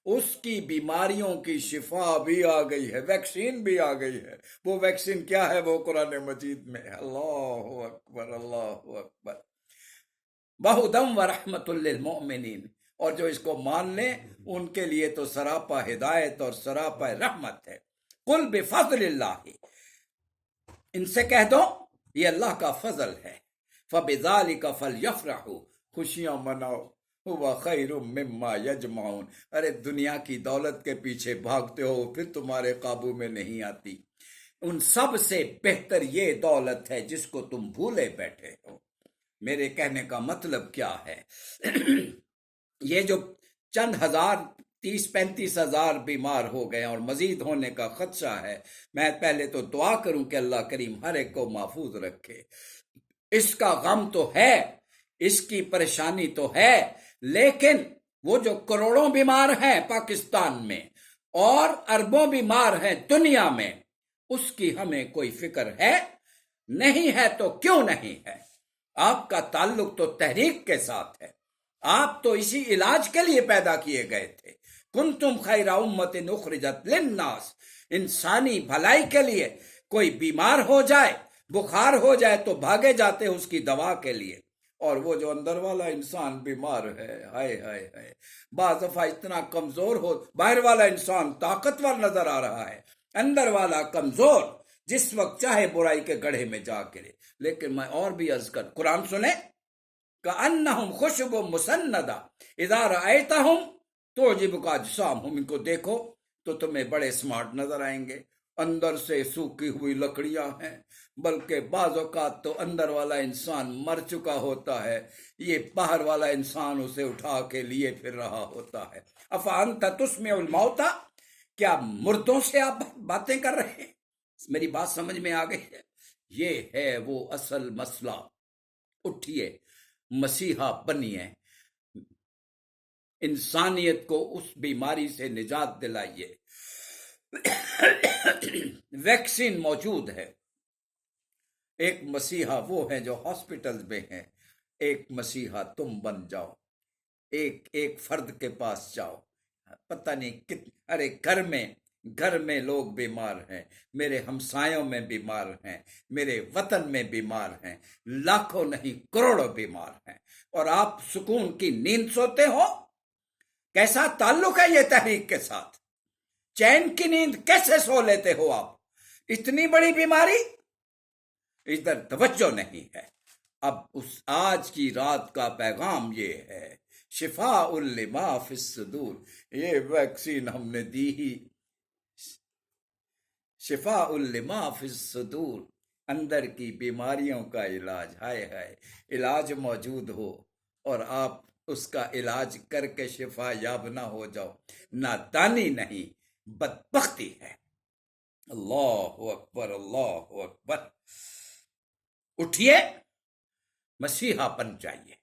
A: اس کی بیماریوں کی شفا بھی آ گئی ہے، ویکسین بھی آ گئی ہے۔ وہ ویکسین کیا ہے؟ وہ قرآن مجید میں ہے۔ اللہ اکبر، اللہ اکبر۔ بہدم و رحمت للمؤمنین، اور جو اس کو مان لیں ان کے لیے تو سراپا ہدایت اور سراپا رحمت ہے۔ قل بفضل اللہ، ان سے کہہ دو یہ اللہ کا فضل ہے۔ فَبِذَلِكَ فَلْيَفْرَحُوا، خوشیاں مناؤ، ہوا خیر مما یجمعون، ارے دنیا کی دولت کے پیچھے بھاگتے ہو پھر تمہارے قابو میں نہیں آتی، ان سب سے بہتر یہ دولت ہے جس کو تم بھولے بیٹھے ہو۔ میرے کہنے کا مطلب کیا ہے؟ یہ جو چند ہزار 30-35 ہزار بیمار ہو گئے اور مزید ہونے کا خدشہ ہے، میں پہلے تو دعا کروں کہ اللہ کریم ہر ایک کو محفوظ رکھے۔ اس کا غم تو ہے، اس کی پریشانی تو ہے، لیکن وہ جو کروڑوں بیمار ہیں پاکستان میں اور اربوں بیمار ہیں دنیا میں، اس کی ہمیں کوئی فکر ہے؟ نہیں ہے تو کیوں نہیں ہے؟ آپ کا تعلق تو تحریک کے ساتھ ہے، آپ تو اسی علاج کے لیے پیدا کیے گئے تھے۔ کنتم خیر امت اخرجت للناس، انسانی بھلائی کے لیے۔ کوئی بیمار ہو جائے، بخار ہو جائے تو بھاگے جاتے اس کی دوا کے لیے، اور وہ جو اندر والا انسان بیمار ہے، ہائے ہائے ہائے، بعض دفعہ اتنا کمزور ہو، باہر والا انسان طاقتور نظر آ رہا ہے، اندر والا کمزور، جس وقت چاہے برائی کے گڑھے میں جا کرے۔ لیکن میں اور بھی عرض کر، قرآن سنیں، کأنہم خشب مسندہ اذا رأیتہم تعجبک اجسامہم، ان کو دیکھو تو تمہیں بڑے سمارٹ نظر آئیں گے، اندر سے سوکھی ہوئی لکڑیاں ہیں، بلکہ بعض اوقات تو اندر والا انسان مر چکا ہوتا ہے، یہ باہر والا انسان اسے اٹھا کے لیے پھر رہا ہوتا ہے۔ افانت تسمع الموتى، کیا مردوں سے آپ باتیں کر رہے ہیں؟ میری بات سمجھ میں آ گئی ہے؟ یہ ہے وہ اصل مسئلہ۔ اٹھیے، مسیحا بنیے، انسانیت کو اس بیماری سے نجات دلائیے۔ ویکسین موجود ہے۔ ایک مسیحا وہ ہے جو ہاسپٹل میں ہے، ایک مسیحا تم بن جاؤ، ایک فرد کے پاس جاؤ، پتہ نہیں ارے گھر میں لوگ بیمار ہیں، میرے ہمسایوں میں بیمار ہیں، میرے وطن میں بیمار ہیں، لاکھوں نہیں کروڑوں بیمار ہیں، اور آپ سکون کی نیند سوتے ہو؟ کیسا تعلق ہے یہ تحریک کے ساتھ؟ چین کی نیند کیسے سو لیتے ہو آپ؟ اتنی بڑی بیماری، ادھر توجہ نہیں ہے۔ اب آج کی رات کا پیغام یہ ہے، شفاء لما فی الصدور، یہ ویکسین ہم نے دی ہی، شفاء لما فی الصدور، اندر کی بیماریوں کا علاج، ہائے ہائے، علاج موجود ہو اور آپ اس کا علاج کر کے شفا یاب نہ ہو جاؤ، نادانی نہیں، بدبختی ہے۔ اللہ اکبر، اللہ اکبر۔ اٹھیے، مسیحا بن جائیے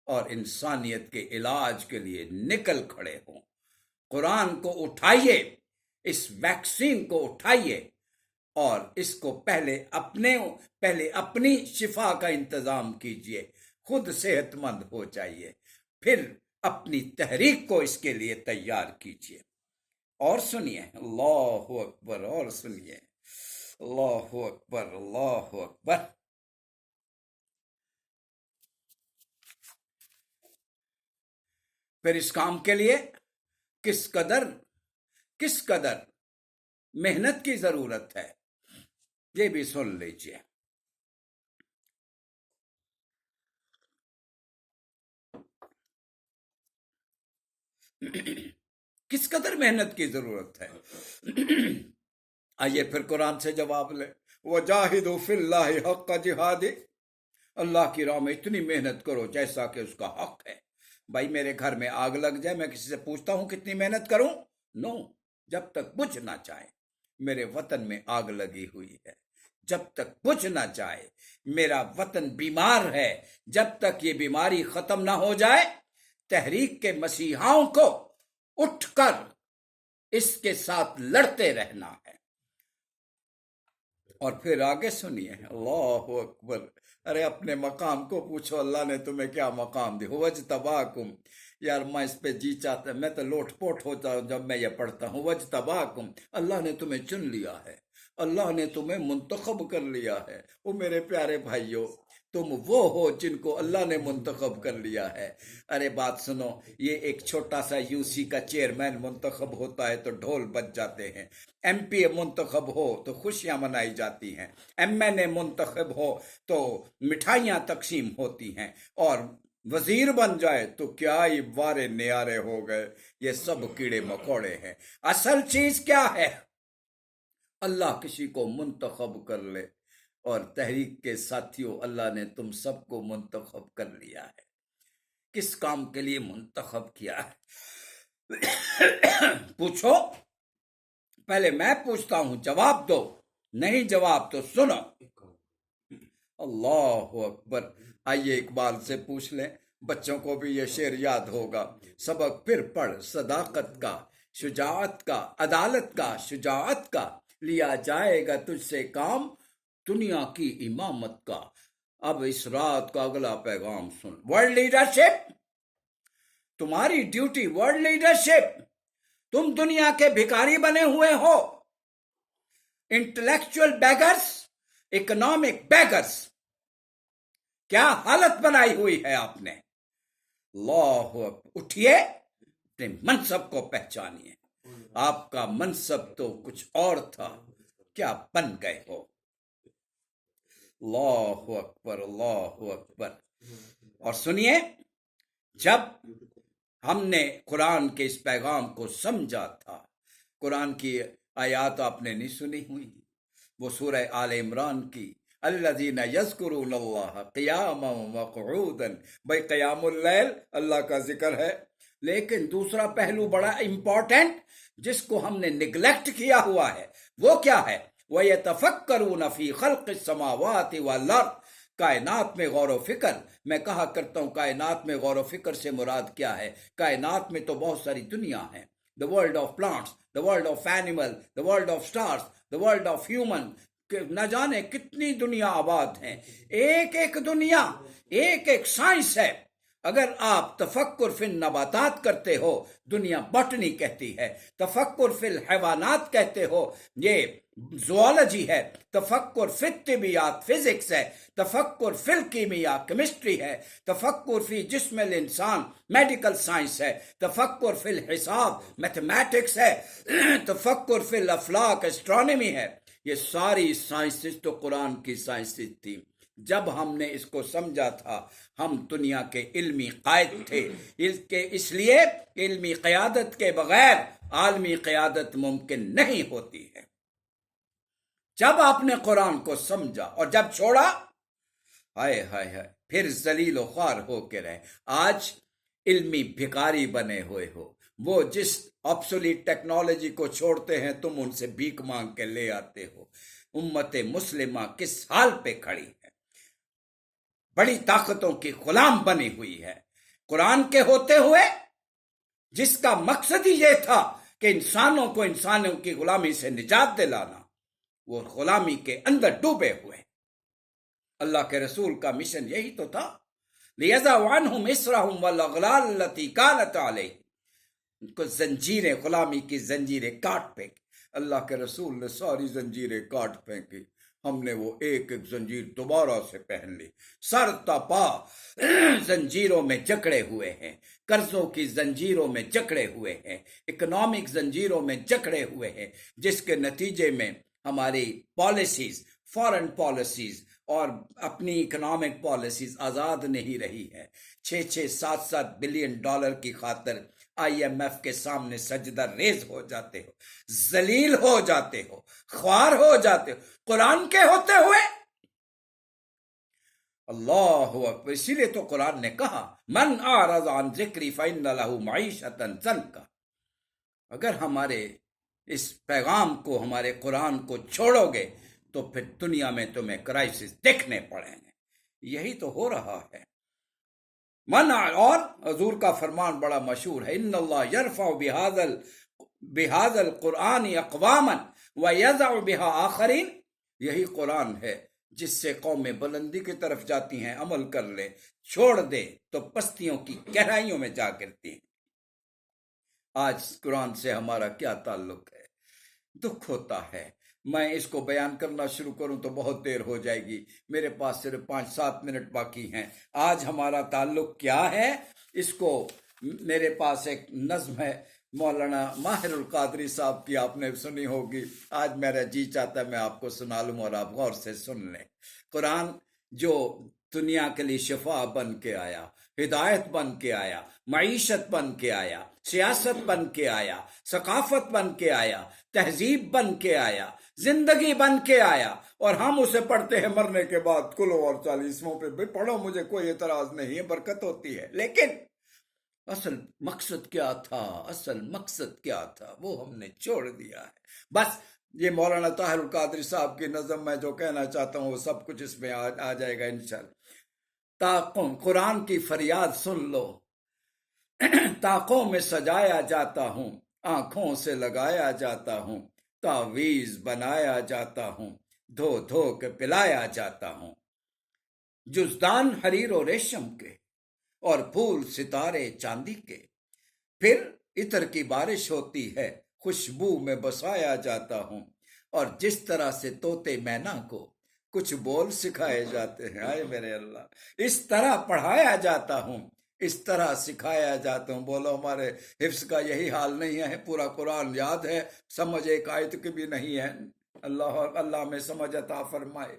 A: اور انسانیت کے علاج کے لیے نکل کھڑے ہوں۔ قرآن کو اٹھائیے، اس ویکسین کو اٹھائیے، اور اس کو پہلے اپنی شفا کا انتظام کیجیے، خود صحت مند ہو جائیے، پھر اپنی تحریک کو اس کے لیے تیار کیجیے۔ اور سنیے، اللہ اکبر، اور سنیے، اللہ اکبر، اللہ اکبر۔ پھر اس کام کے لیے کس قدر محنت کی ضرورت ہے، یہ بھی سن لیجیے۔ کس قدر محنت کی ضرورت ہے؟ آئیے پھر قرآن سے جواب لیں، وَجَاهِدُوا فِي اللَّهِ حَقَّ جِهَادِهِ، اللہ کی راہ میں اتنی محنت کرو جیسا کہ اس کا حق ہے۔ بھائی میرے گھر میں آگ لگ جائے، میں کسی سے پوچھتا ہوں کتنی محنت کروں؟ نو، جب تک بجھ نہ جائے۔ میرے وطن میں آگ لگی ہوئی ہے، جب تک بجھ نہ جائے۔ میرا وطن بیمار ہے، جب تک یہ بیماری ختم نہ ہو جائے، تحریک کے مسیحاؤں کو اٹھ کر اس کے ساتھ لڑتے رہنا ہے۔ اور پھر آگے سنیے، اللہ اکبر۔ ارے اپنے مقام کو پوچھو، اللہ نے تمہیں کیا مقام دی؟ وَاجْتَبَاكُمْ، یار میں اس پہ جی چاہتا، میں تو لوٹ پوٹ ہوتا ہوں جب میں یہ پڑھتا ہوں، وَاجْتَبَاكُمْ، اللہ نے تمہیں چن لیا ہے، اللہ نے تمہیں منتخب کر لیا ہے۔ وہ میرے پیارے بھائیوں، تم وہ ہو جن کو اللہ نے منتخب کر لیا ہے۔ ارے بات سنو، یہ ایک چھوٹا سا یو سی کا چیئرمین منتخب ہوتا ہے تو ڈھول بج جاتے ہیں، ایم پی اے منتخب ہو تو خوشیاں منائی جاتی ہیں، ایم این اے منتخب ہو تو مٹھائیاں تقسیم ہوتی ہیں، اور وزیر بن جائے تو کیا ہی وارے نیارے ہو گئے۔ یہ سب کیڑے مکوڑے ہیں۔ اصل چیز کیا ہے؟ اللہ کسی کو منتخب کر لے، اور تحریک کے ساتھیوں، اللہ نے تم سب کو منتخب کر لیا ہے۔ کس کام کے لیے منتخب کیا ہے؟ پوچھو، پہلے میں پوچھتا ہوں، جواب دو، نہیں جواب تو سنو۔ اللہ اکبر۔ آئیے اقبال سے پوچھ لیں، بچوں کو بھی یہ شعر یاد ہوگا۔ سبق پھر پڑھ صداقت کا، شجاعت کا، عدالت کا، شجاعت کا، لیا جائے گا تجھ سے کام دنیا کی امامت کا۔ اب اس رات کا اگلا پیغام سن۔ ورلڈ لیڈرشپ، تمہاری ڈیوٹی ورلڈ لیڈرشپ۔ تم دنیا کے بھکاری بنے ہوئے ہو، انٹلیکچوئل بیگرز، اکنامک بیگرز۔ کیا حالت بنائی ہوئی ہے آپ نے؟ اللہ اکبر۔ اٹھیے، اپنے منصب کو پہچانیے۔ آپ کا منصب تو کچھ اور تھا، کیا بن گئے ہو؟ اللہ اکبر، اللہ اکبر۔ اور سنیے، جب ہم نے قرآن کے اس پیغام کو سمجھا تھا، قرآن کی آیات آپ نے نہیں سنی ہوئی؟ وہ سورہ آل عمران کی، الذین یذکرون اللہ قیاما وقعودا، بھائی قیام اللیل اللہ کا ذکر ہے، لیکن دوسرا پہلو بڑا امپورٹنٹ جس کو ہم نے نگلیکٹ کیا ہوا ہے، وہ کیا ہے؟ وَيَتَفَكَّرُونَ فِي خَلْقِ السَّمَاوَاتِ وَالْأَرْضِ، کائنات میں غور و فکر۔ میں کہا کرتا ہوں کائنات میں غور و فکر سے مراد کیا ہے؟ کائنات میں تو بہت ساری دنیا ہیں، the world of plants, the world of animal, the world of stars, the world of human، نہ جانے کتنی دنیا آباد ہیں۔ ایک ایک دنیا، ایک ایک سائنس ہے۔ اگر آپ تفکر فی النباتات کرتے ہو، دنیا باٹنی کہتی ہے، تفکر فی الحیوانات کہتے ہو، یہ زوالوجی ہے، تفکر فی الطبیعیات فزکس ہے، تفکر فی الکیمیا کیمسٹری ہے، تفکر فی جسم الانسان میڈیکل سائنس ہے، تفکر فی الحساب میتھمیٹکس ہے، تفکر فی الافلاک اسٹرانومی ہے۔ یہ ساری سائنسز تو قرآن کی سائنسز تھی۔ جب ہم نے اس کو سمجھا تھا، ہم دنیا کے علمی قائد تھے، اس لیے علمی قیادت کے بغیر عالمی قیادت ممکن نہیں ہوتی ہے۔ جب آپ نے قرآن کو سمجھا اور جب چھوڑا، ہائے ہائے ہائے، پھر ذلیل و خوار ہو کے رہے۔ آج علمی بھکاری بنے ہوئے ہو، وہ جس آبسولیٹ ٹیکنالوجی کو چھوڑتے ہیں تم ان سے بھیک مانگ کے لے آتے ہو۔ امت مسلمہ کس حال پہ کھڑی ہے؟ بڑی طاقتوں کی غلام بنی ہوئی ہے، قرآن کے ہوتے ہوئے، جس کا مقصد ہی یہ تھا کہ انسانوں کو انسانوں کی غلامی سے نجات دلانا، وہ غلامی کے اندر ڈوبے ہوئے۔ اللہ کے رسول کا مشن یہی تو تھا، لِيَضَعَ عَنْهُمْ إِصْرَهُمْ وَالْأَغْلَالَ الَّتِي كَانَتْ عَلَيْهِمْ، ان کو زنجیریں، غلامی کی زنجیریں کاٹ پھینکی۔ اللہ کے رسول نے ساری زنجیریں کاٹ پھینکی، ہم نے وہ ایک ایک زنجیر دوبارہ سے پہن لی۔ سر تا پا زنجیروں میں جکڑے ہوئے ہیں، قرضوں کی زنجیروں میں جکڑے ہوئے ہیں، اکنامک زنجیروں میں جکڑے ہوئے ہیں، جس کے نتیجے میں ہماری پالیسیز، فارن پالیسیز اور اپنی اکنامک پالیسیز آزاد نہیں رہی ہے۔ 6-6 7-7 بلین ڈالر کی خاطر آئی ایم ایف کے سامنے سجدہ ریز ہو جاتے ہو، ذلیل ہو جاتے ہو، خوار ہو جاتے ہو، قرآن کے ہوتے ہوئے۔ اللہ اکبر۔ اسی لیے تو قرآن نے کہا، من اعرض عن ذکری فإن له معیشۃ ضنکا۔ اگر ہمارے اس پیغام کو، ہمارے قرآن کو چھوڑو گے تو پھر دنیا میں تمہیں کرائسس دیکھنے پڑیں گے۔ یہی تو ہو رہا ہے۔ اور حضور کا فرمان بڑا مشہور ہے، ان اللہ یرفع بہذا القرآن اقواما ویضع بها آخرین۔ یہی قرآن ہے جس سے قومیں بلندی کی طرف جاتی ہیں، عمل کر لے، چھوڑ دے تو پستیوں کی گہرائیوں میں جا گرتی ہیں۔ آج قرآن سے ہمارا کیا تعلق ہے؟ دکھ ہوتا ہے۔ میں اس کو بیان کرنا شروع کروں تو بہت دیر ہو جائے گی، میرے پاس صرف 5-7 منٹ باقی ہیں۔ آج ہمارا تعلق کیا ہے، اس کو میرے پاس ایک نظم ہے مولانا ماہر القادری صاحب کی، آپ نے سنی ہوگی۔ آج میرا جی چاہتا ہے میں آپ کو سنا لوں اور آپ غور سے سن لیں۔ قرآن جو دنیا کے لیے شفا بن کے آیا، ہدایت بن کے آیا، معیشت بن کے آیا، سیاست بن کے آیا، ثقافت بن کے آیا، تہذیب بن کے آیا، زندگی بن کے آیا، اور ہم اسے پڑھتے ہیں مرنے کے بعد کلو اور 40واں پہ بھی پڑھو، مجھے کوئی اعتراض نہیں ہے، برکت ہوتی ہے، لیکن اصل مقصد کیا تھا، اصل مقصد کیا تھا، وہ ہم نے چھوڑ دیا ہے۔ بس یہ مولانا طاہر القادری صاحب کی نظم میں جو کہنا چاہتا ہوں وہ سب کچھ اس میں آ جائے گا انشاءاللہ۔ قرآن کی فریاد سن لو، طاقوں میں سجایا جاتا ہوں، آنکھوں سے لگایا جاتا ہوں، تعویذ بنایا جاتا ہوں، دھو دھو کے پلایا جاتا ہوں، جزدان حریر و ریشم کے اور پھول ستارے چاندی کے، پھر عطر کی بارش ہوتی ہے، خوشبو میں بسایا جاتا ہوں، اور جس طرح سے طوطے مینا کو کچھ بول سکھائے جاتے ہیں، آئے میرے اللہ، اس طرح پڑھایا جاتا ہوں، اس طرح سکھایا جاتا ہوں۔ بولو ہمارے حفظ کا یہی حال نہیں ہے؟ پورا قرآن یاد ہے، سمجھ ایک آیت کی بھی نہیں ہے۔ اللہ میں سمجھ عطا فرمائے۔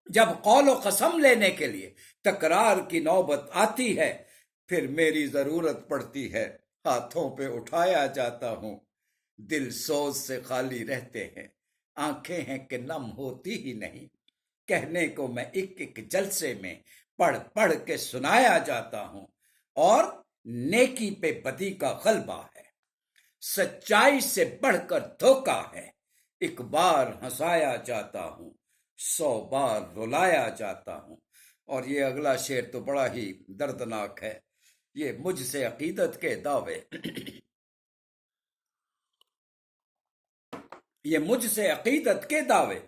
A: جب قول و قسم لینے کے لیے تکرار کی نوبت آتی ہے، پھر میری ضرورت پڑتی ہے، ہاتھوں پہ اٹھایا جاتا ہوں، دل سوز سے خالی رہتے ہیں، آنکھیں ہیں کہ نم ہوتی ہی نہیں، کہنے کو میں ایک ایک جلسے میں پڑھ پڑھ کے سنایا جاتا ہوں، اور نیکی پہ بدی کا غلبہ ہے، سچائی سے بڑھ کر دھوکا ہے، ایک بار ہنسایا جاتا ہوں، 100 بار رلایا جاتا ہوں۔ اور یہ اگلا شعر تو بڑا ہی دردناک ہے، یہ مجھ سے عقیدت کے دعوے یہ مجھ سے عقیدت کے دعوے،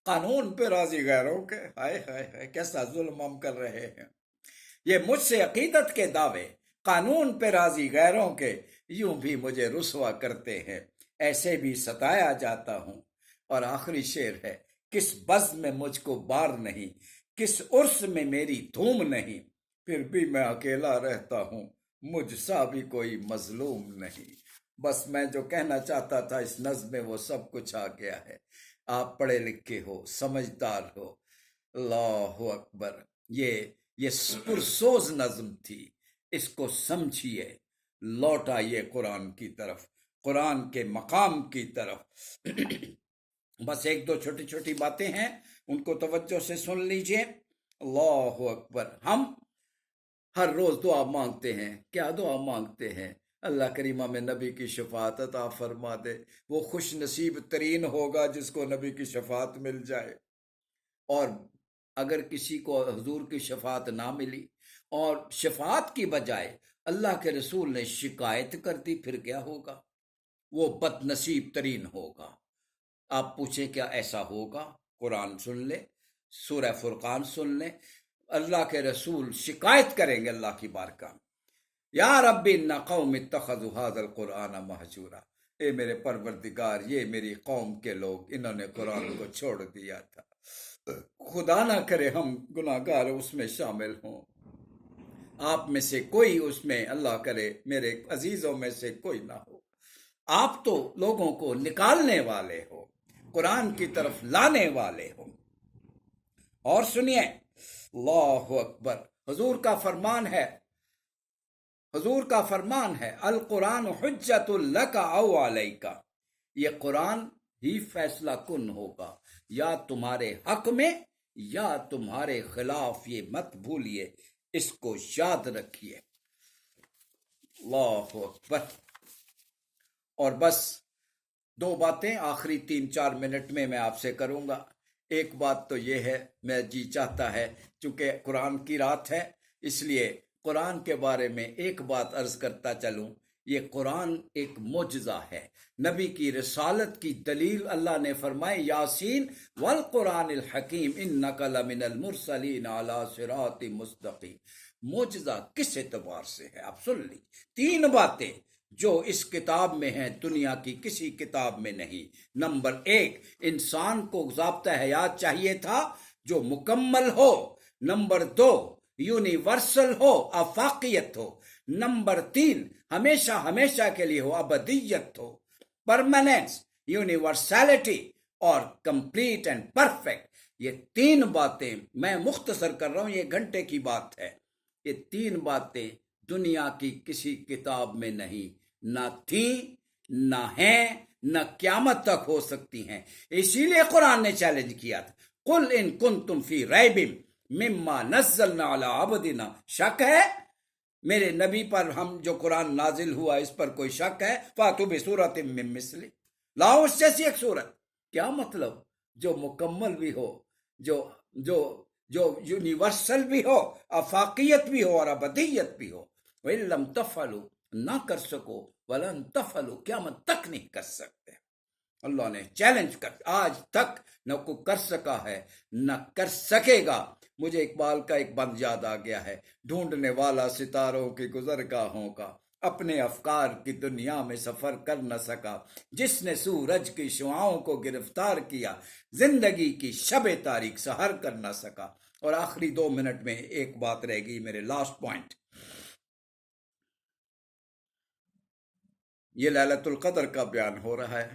A: قانون پہ راضی غیروں کے، ہائے ہائے ہائے کیسا ظلم ہم کر رہے ہیں۔ یہ مجھ سے عقیدت کے دعوے، قانون پہ راضی غیروں کے، یوں بھی مجھے رسوا کرتے ہیں، ایسے بھی ستایا جاتا ہوں۔ اور آخری شعر ہے، کس بزم میں مجھ کو بار نہیں، کس عرس میں میری دھوم نہیں، پھر بھی میں اکیلا رہتا ہوں، مجھ سا بھی کوئی مظلوم نہیں۔ بس میں جو کہنا چاہتا تھا اس نظم میں وہ سب کچھ آ گیا ہے۔ آپ پڑھے لکھے ہو، سمجھدار ہو، اللہ اکبر، یہ پرسوز نظم تھی، اس کو سمجھیے، لوٹ آئیے قرآن کی طرف، قرآن کے مقام کی طرف۔ بس ایک دو چھوٹی چھوٹی باتیں ہیں، ان کو توجہ سے سن لیجئے۔ اللہ اکبر۔ ہم ہر روز دعا مانگتے ہیں، کیا دعا مانگتے ہیں؟ اللہ کریمہ میں نبی کی شفاعت عطا فرما دے، وہ خوش نصیب ترین ہوگا جس کو نبی کی شفاعت مل جائے۔ اور اگر کسی کو حضور کی شفاعت نہ ملی اور شفاعت کی بجائے اللہ کے رسول نے شکایت کر دی، پھر کیا ہوگا؟ وہ بد نصیب ترین ہوگا۔ آپ پوچھیں کیا ایسا ہوگا؟ قرآن سن لے، سورہ فرقان سن لیں، اللہ کے رسول شکایت کریں گے اللہ کی بارگاہ میں، یا رب ان قوم اتخذوا هذا القرآن مہجورا، اے میرے پروردگار یہ میری قوم کے لوگ، انہوں نے قرآن کو چھوڑ دیا تھا، خدا نہ کرے ہم گناہگار اس میں شامل ہوں، آپ میں سے کوئی اس میں، اللہ کرے میرے عزیزوں میں سے کوئی نہ ہو۔ آپ تو لوگوں کو نکالنے والے ہو، قرآن کی طرف لانے والے ہو۔ اور سنیے، اللہ اکبر، حضور کا فرمان ہے القرآن حجت لک او علیک، یہ قرآن ہی فیصلہ کن ہوگا، یا تمہارے حق میں یا تمہارے خلاف، یہ مت بھولیے، اس کو یاد رکھیے۔ اللہ اکبر۔ اور بس دو باتیں آخری 3-4 منٹ میں آپ سے کروں گا۔ ایک بات تو یہ ہے، میں جی چاہتا ہے چونکہ قرآن کی رات ہے، اس لیے قرآن کے بارے میں ایک بات عرض کرتا چلوں، یہ قرآن ایک معجزہ ہے، نبی کی رسالت کی دلیل اللہ نے فرمائی، یاسین والقرآن الحکیم انک لمن المرسلین علی صراط مستقیم۔ معجزہ کس اعتبار سے ہے؟ آپ سن لی 3 باتیں، جو اس کتاب میں ہیں دنیا کی کسی کتاب میں نہیں۔ نمبر 1، انسان کو ضابطہ حیات چاہیے تھا جو مکمل ہو۔ نمبر 2، یونیورسل ہو، آفاقیت ہو۔ نمبر 3، ہمیشہ ہمیشہ کے لیے ہو، ابدیت ہو، پرماننس، یونیورسلٹی اور کمپلیٹ اینڈ پرفیکٹ۔ یہ 3 باتیں میں مختصر کر رہا ہوں، یہ گھنٹے کی بات ہے۔ یہ 3 باتیں دنیا کی کسی کتاب میں نہیں، نہ تھیں، نہ ہیں، نہ قیامت تک ہو سکتی ہیں۔ اسی لیے قرآن نے چیلنج کیا تھا، قل ان کنتم فی ریب مما نزلنا علی عبدنا، شک ہے میرے نبی پر ہم جو قرآن نازل ہوا اس پر کوئی شک ہے؟ فاتوا بسورۃ من مثلہ، لاؤ اس جیسی ایک سورت۔ کیا مطلب؟ جو مکمل بھی ہو، جو جو جو یونیورسل بھی ہو، آفاقیت بھی ہو اور ابدیت بھی ہو۔ وَإِن لَمْ تَفْعَلُوا، نہ کر سکو، وَلَن تَفْعَلُوا، قیامت تک نہیں کر سکتے۔ اللہ نے چیلنج کر، آج تک نہ کوئی کر سکا ہے نہ کر سکے گا۔ مجھے اقبال کا ایک بند یاد آ گیا ہے، ڈھونڈنے والا ستاروں کی گزرگاہوں کا، اپنے افکار کی دنیا میں سفر کر نہ سکا، جس نے سورج کی شعاؤں کو گرفتار کیا، زندگی کی شب تاریک سحر کر نہ سکا۔ اور آخری 2 منٹ میں ایک بات رہ گئی، میرے لاسٹ پوائنٹ۔ یہ لیلۃ القدر کا بیان ہو رہا ہے۔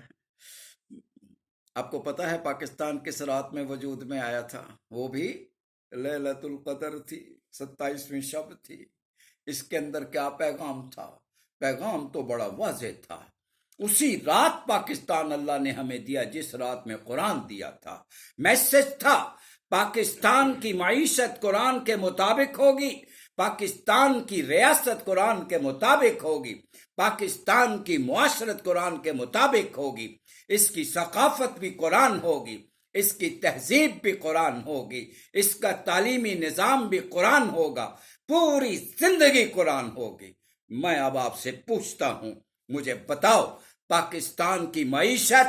A: آپ کو پتا ہے پاکستان کس رات میں وجود میں آیا تھا؟ وہ بھی لیلۃ القدر تھی، 27ویں شب تھی۔ اس کے اندر کیا پیغام تھا؟ پیغام تو بڑا واضح تھا۔ اسی رات پاکستان اللہ نے ہمیں دیا جس رات میں قرآن دیا تھا۔ میسج تھا، پاکستان کی معیشت قرآن کے مطابق ہوگی، پاکستان کی ریاست قرآن کے مطابق ہوگی، پاکستان کی معاشرت قرآن کے مطابق ہوگی، اس کی ثقافت بھی قرآن ہوگی، اس کی تہذیب بھی قرآن ہوگی، اس کا تعلیمی نظام بھی قرآن ہوگا، پوری زندگی قرآن ہوگی۔ میں اب آپ سے پوچھتا ہوں، مجھے بتاؤ پاکستان کی معیشت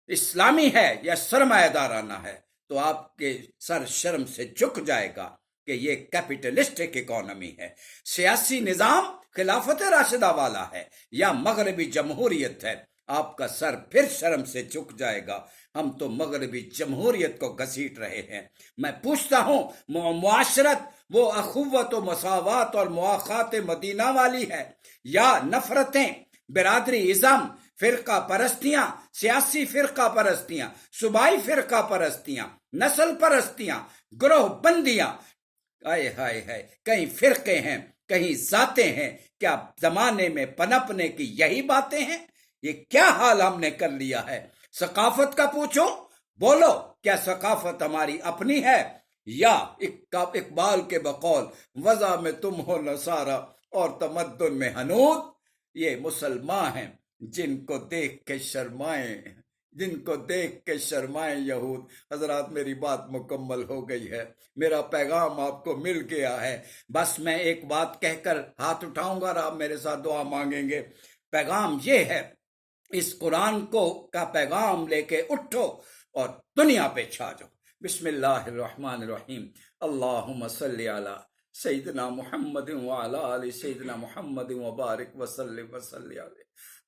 A: اسلامی ہے یا سرمایہ دارانہ ہے؟ تو آپ کے سر شرم سے جھک جائے گا کہ یہ کیپٹلسٹک اکانومی ہے، سیاسی نظام خلافت راشدہ والا ہے یا مغربی جمہوریت ہے۔ آپ کا سر پھر شرم سے جھک جائے گا۔ ہم تو مغربی جمہوریت کو گھسیٹ رہے ہیں۔ میں پوچھتا ہوں، معاشرت وہ اخوت و مساوات اور مواخات مدینہ والی ہے یا نفرتیں، برادری ازم، فرقہ پرستیاں، سیاسی فرقہ پرستیاں، صوبائی فرقہ پرستیاں، نسل پرستیاں، گروہ بندیاں؟ آئے ہائے ہائے، کہیں فرقے ہیں، کہیں ذاتیں ہیں، کیا زمانے میں پنپنے کی یہی باتیں ہیں؟ یہ کیا حال ہم نے کر لیا ہے؟ ثقافت کا پوچھو، بولو کیا ثقافت ہماری اپنی ہے یا اقبال کے بقول وضع میں تم ہو نصارہ اور تمدن میں ہنود؟ یہ مسلمان ہیں جن کو دیکھ کے شرمائیں یہود۔ حضرات میری بات مکمل ہو گئی ہے، میرا پیغام آپ کو مل گیا ہے۔ بس میں ایک بات کہہ کر ہاتھ اٹھاؤں گا اور آپ میرے ساتھ دعا مانگیں گے۔ پیغام یہ ہے، اس قرآن کا پیغام لے کے اٹھو اور دنیا پہ چھا جاؤ۔ بسم اللہ الرحمن الرحیم، اللہم صلی علی سیدنا محمد وعلی آل سیدنا محمد وبارک وسلم وصلی علیہ۔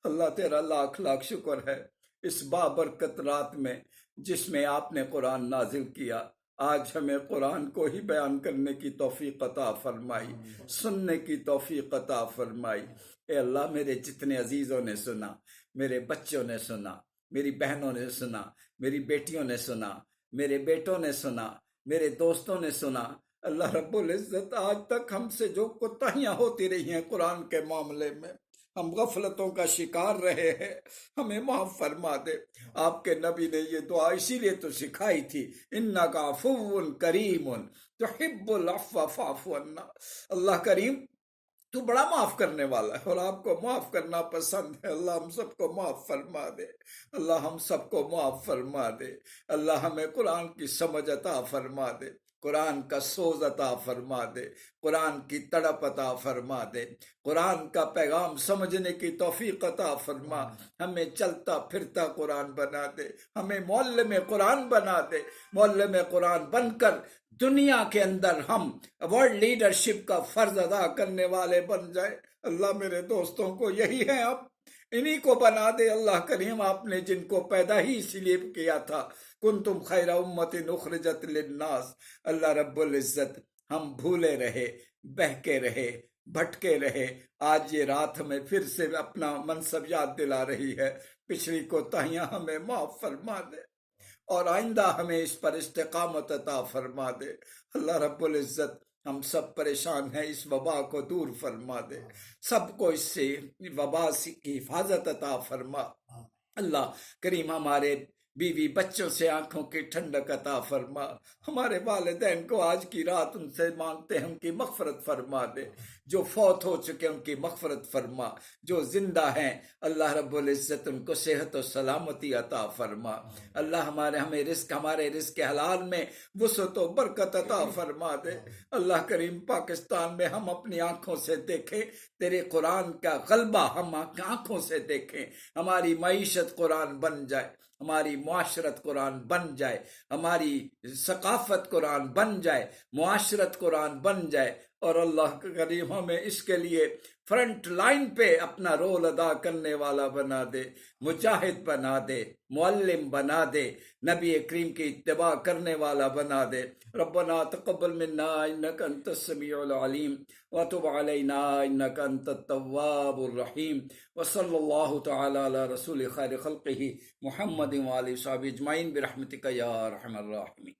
A: اللہ تیرا لاکھ لاکھ شکر ہے اس بابرکت رات میں جس میں آپ نے قرآن نازل کیا۔ آج ہمیں قرآن کو ہی بیان کرنے کی توفیق عطا فرمائی، سننے کی توفیق عطا فرمائی۔ اے اللہ، میرے جتنے عزیزوں نے سنا، میرے بچوں نے سنا، میری بہنوں نے سنا، میری بیٹیوں نے سنا، میرے بیٹوں نے سنا، میرے دوستوں نے سنا، اللہ رب العزت آج تک ہم سے جو کوتاہیاں ہوتی رہی ہیں قرآن کے معاملے میں، ہم غفلتوں کا شکار رہے ہیں، ہمیں معاف فرما دے۔ آپ کے نبی نے یہ دعا اسی لیے تو سکھائی تھی، اِنَّكَ عَفُوٌّ كَرِيمٌ تُحِبُّ الْعَفْوَ فَاعْفُ عَنَّا۔ اللہ کریم، تو بڑا معاف کرنے والا ہے اور آپ کو معاف کرنا پسند ہے۔ اللہ ہم سب کو معاف فرما دے، اللہ ہم سب کو معاف فرما دے۔ اللہ ہمیں قرآن کی سمجھ عطا فرما دے، قرآن کا سوز عطا فرما دے، قرآن کی تڑپ عطا فرما دے، قرآن کا پیغام سمجھنے کی توفیق عطا فرما۔ ہمیں چلتا پھرتا قرآن بنا دے، ہمیں معلم قرآن بنا دے، معلم قرآن بن کر دنیا کے اندر ہم ورلڈ لیڈرشپ کا فرض ادا کرنے والے بن جائیں۔ اللہ میرے دوستوں کو یہی ہے، اب انہی کو بنا دے اللہ کریم۔ آپ نے جن کو پیدا ہی اسی لیے کیا تھا، کنتم خیر امت اخرجت للناس، اللہ رب العزت ہم بھولے رہے، بہکے رہے، بھٹکے رہے۔ آج یہ رات ہمیں پھر سے اپنا منصب یاد دلا رہی ہے، پچھلی کوتاہیاں ہمیں معاف فرما دے اور آئندہ ہمیں اس پر استقامت عطا فرما دے۔ اللہ رب العزت ہم سب پریشان ہیں، اس وبا کو دور فرما دے، سب کو اس سے وبا کی حفاظت عطا فرما۔ اللہ کریم ہمارے بیوی بچوں سے آنکھوں کی ٹھنڈک عطا فرما، ہمارے والدین کو آج کی رات ان سے مانگتے ہیں ان کی مغفرت فرما دے، جو فوت ہو چکے ان کی مغفرت فرما، جو زندہ ہیں اللہ رب العزت ان کو صحت و سلامتی عطا فرما۔ اللہ ہمارے رزق حلال میں وسعت و برکت عطا فرما دے۔ اللہ کریم پاکستان میں ہم اپنی آنکھوں سے دیکھیں تیرے قرآن کا غلبہ، ہم آنکھوں سے دیکھیں، ہماری معیشت قرآن بن جائے، ہماری معاشرت قرآن بن جائے، ہماری ثقافت قرآن بن جائے، معاشرت قرآن بن جائے، اور اللہ کریم ہمیں اس کے لیے فرنٹ لائن پہ اپنا رول ادا کرنے والا بنا دے، مجاہد بنا دے، معلم بنا دے، نبی کریم کی اتباع کرنے والا بنا دے۔ ربنا تقبل منا انک انت السمیع العلیم وتب علینا انک انت التواب الرحیم، وصلی اللہ تعالی علی رسول خیر خلقہ محمد وآلہ وصحبہ اجمعین برحمتک یا ارحم الراحمین۔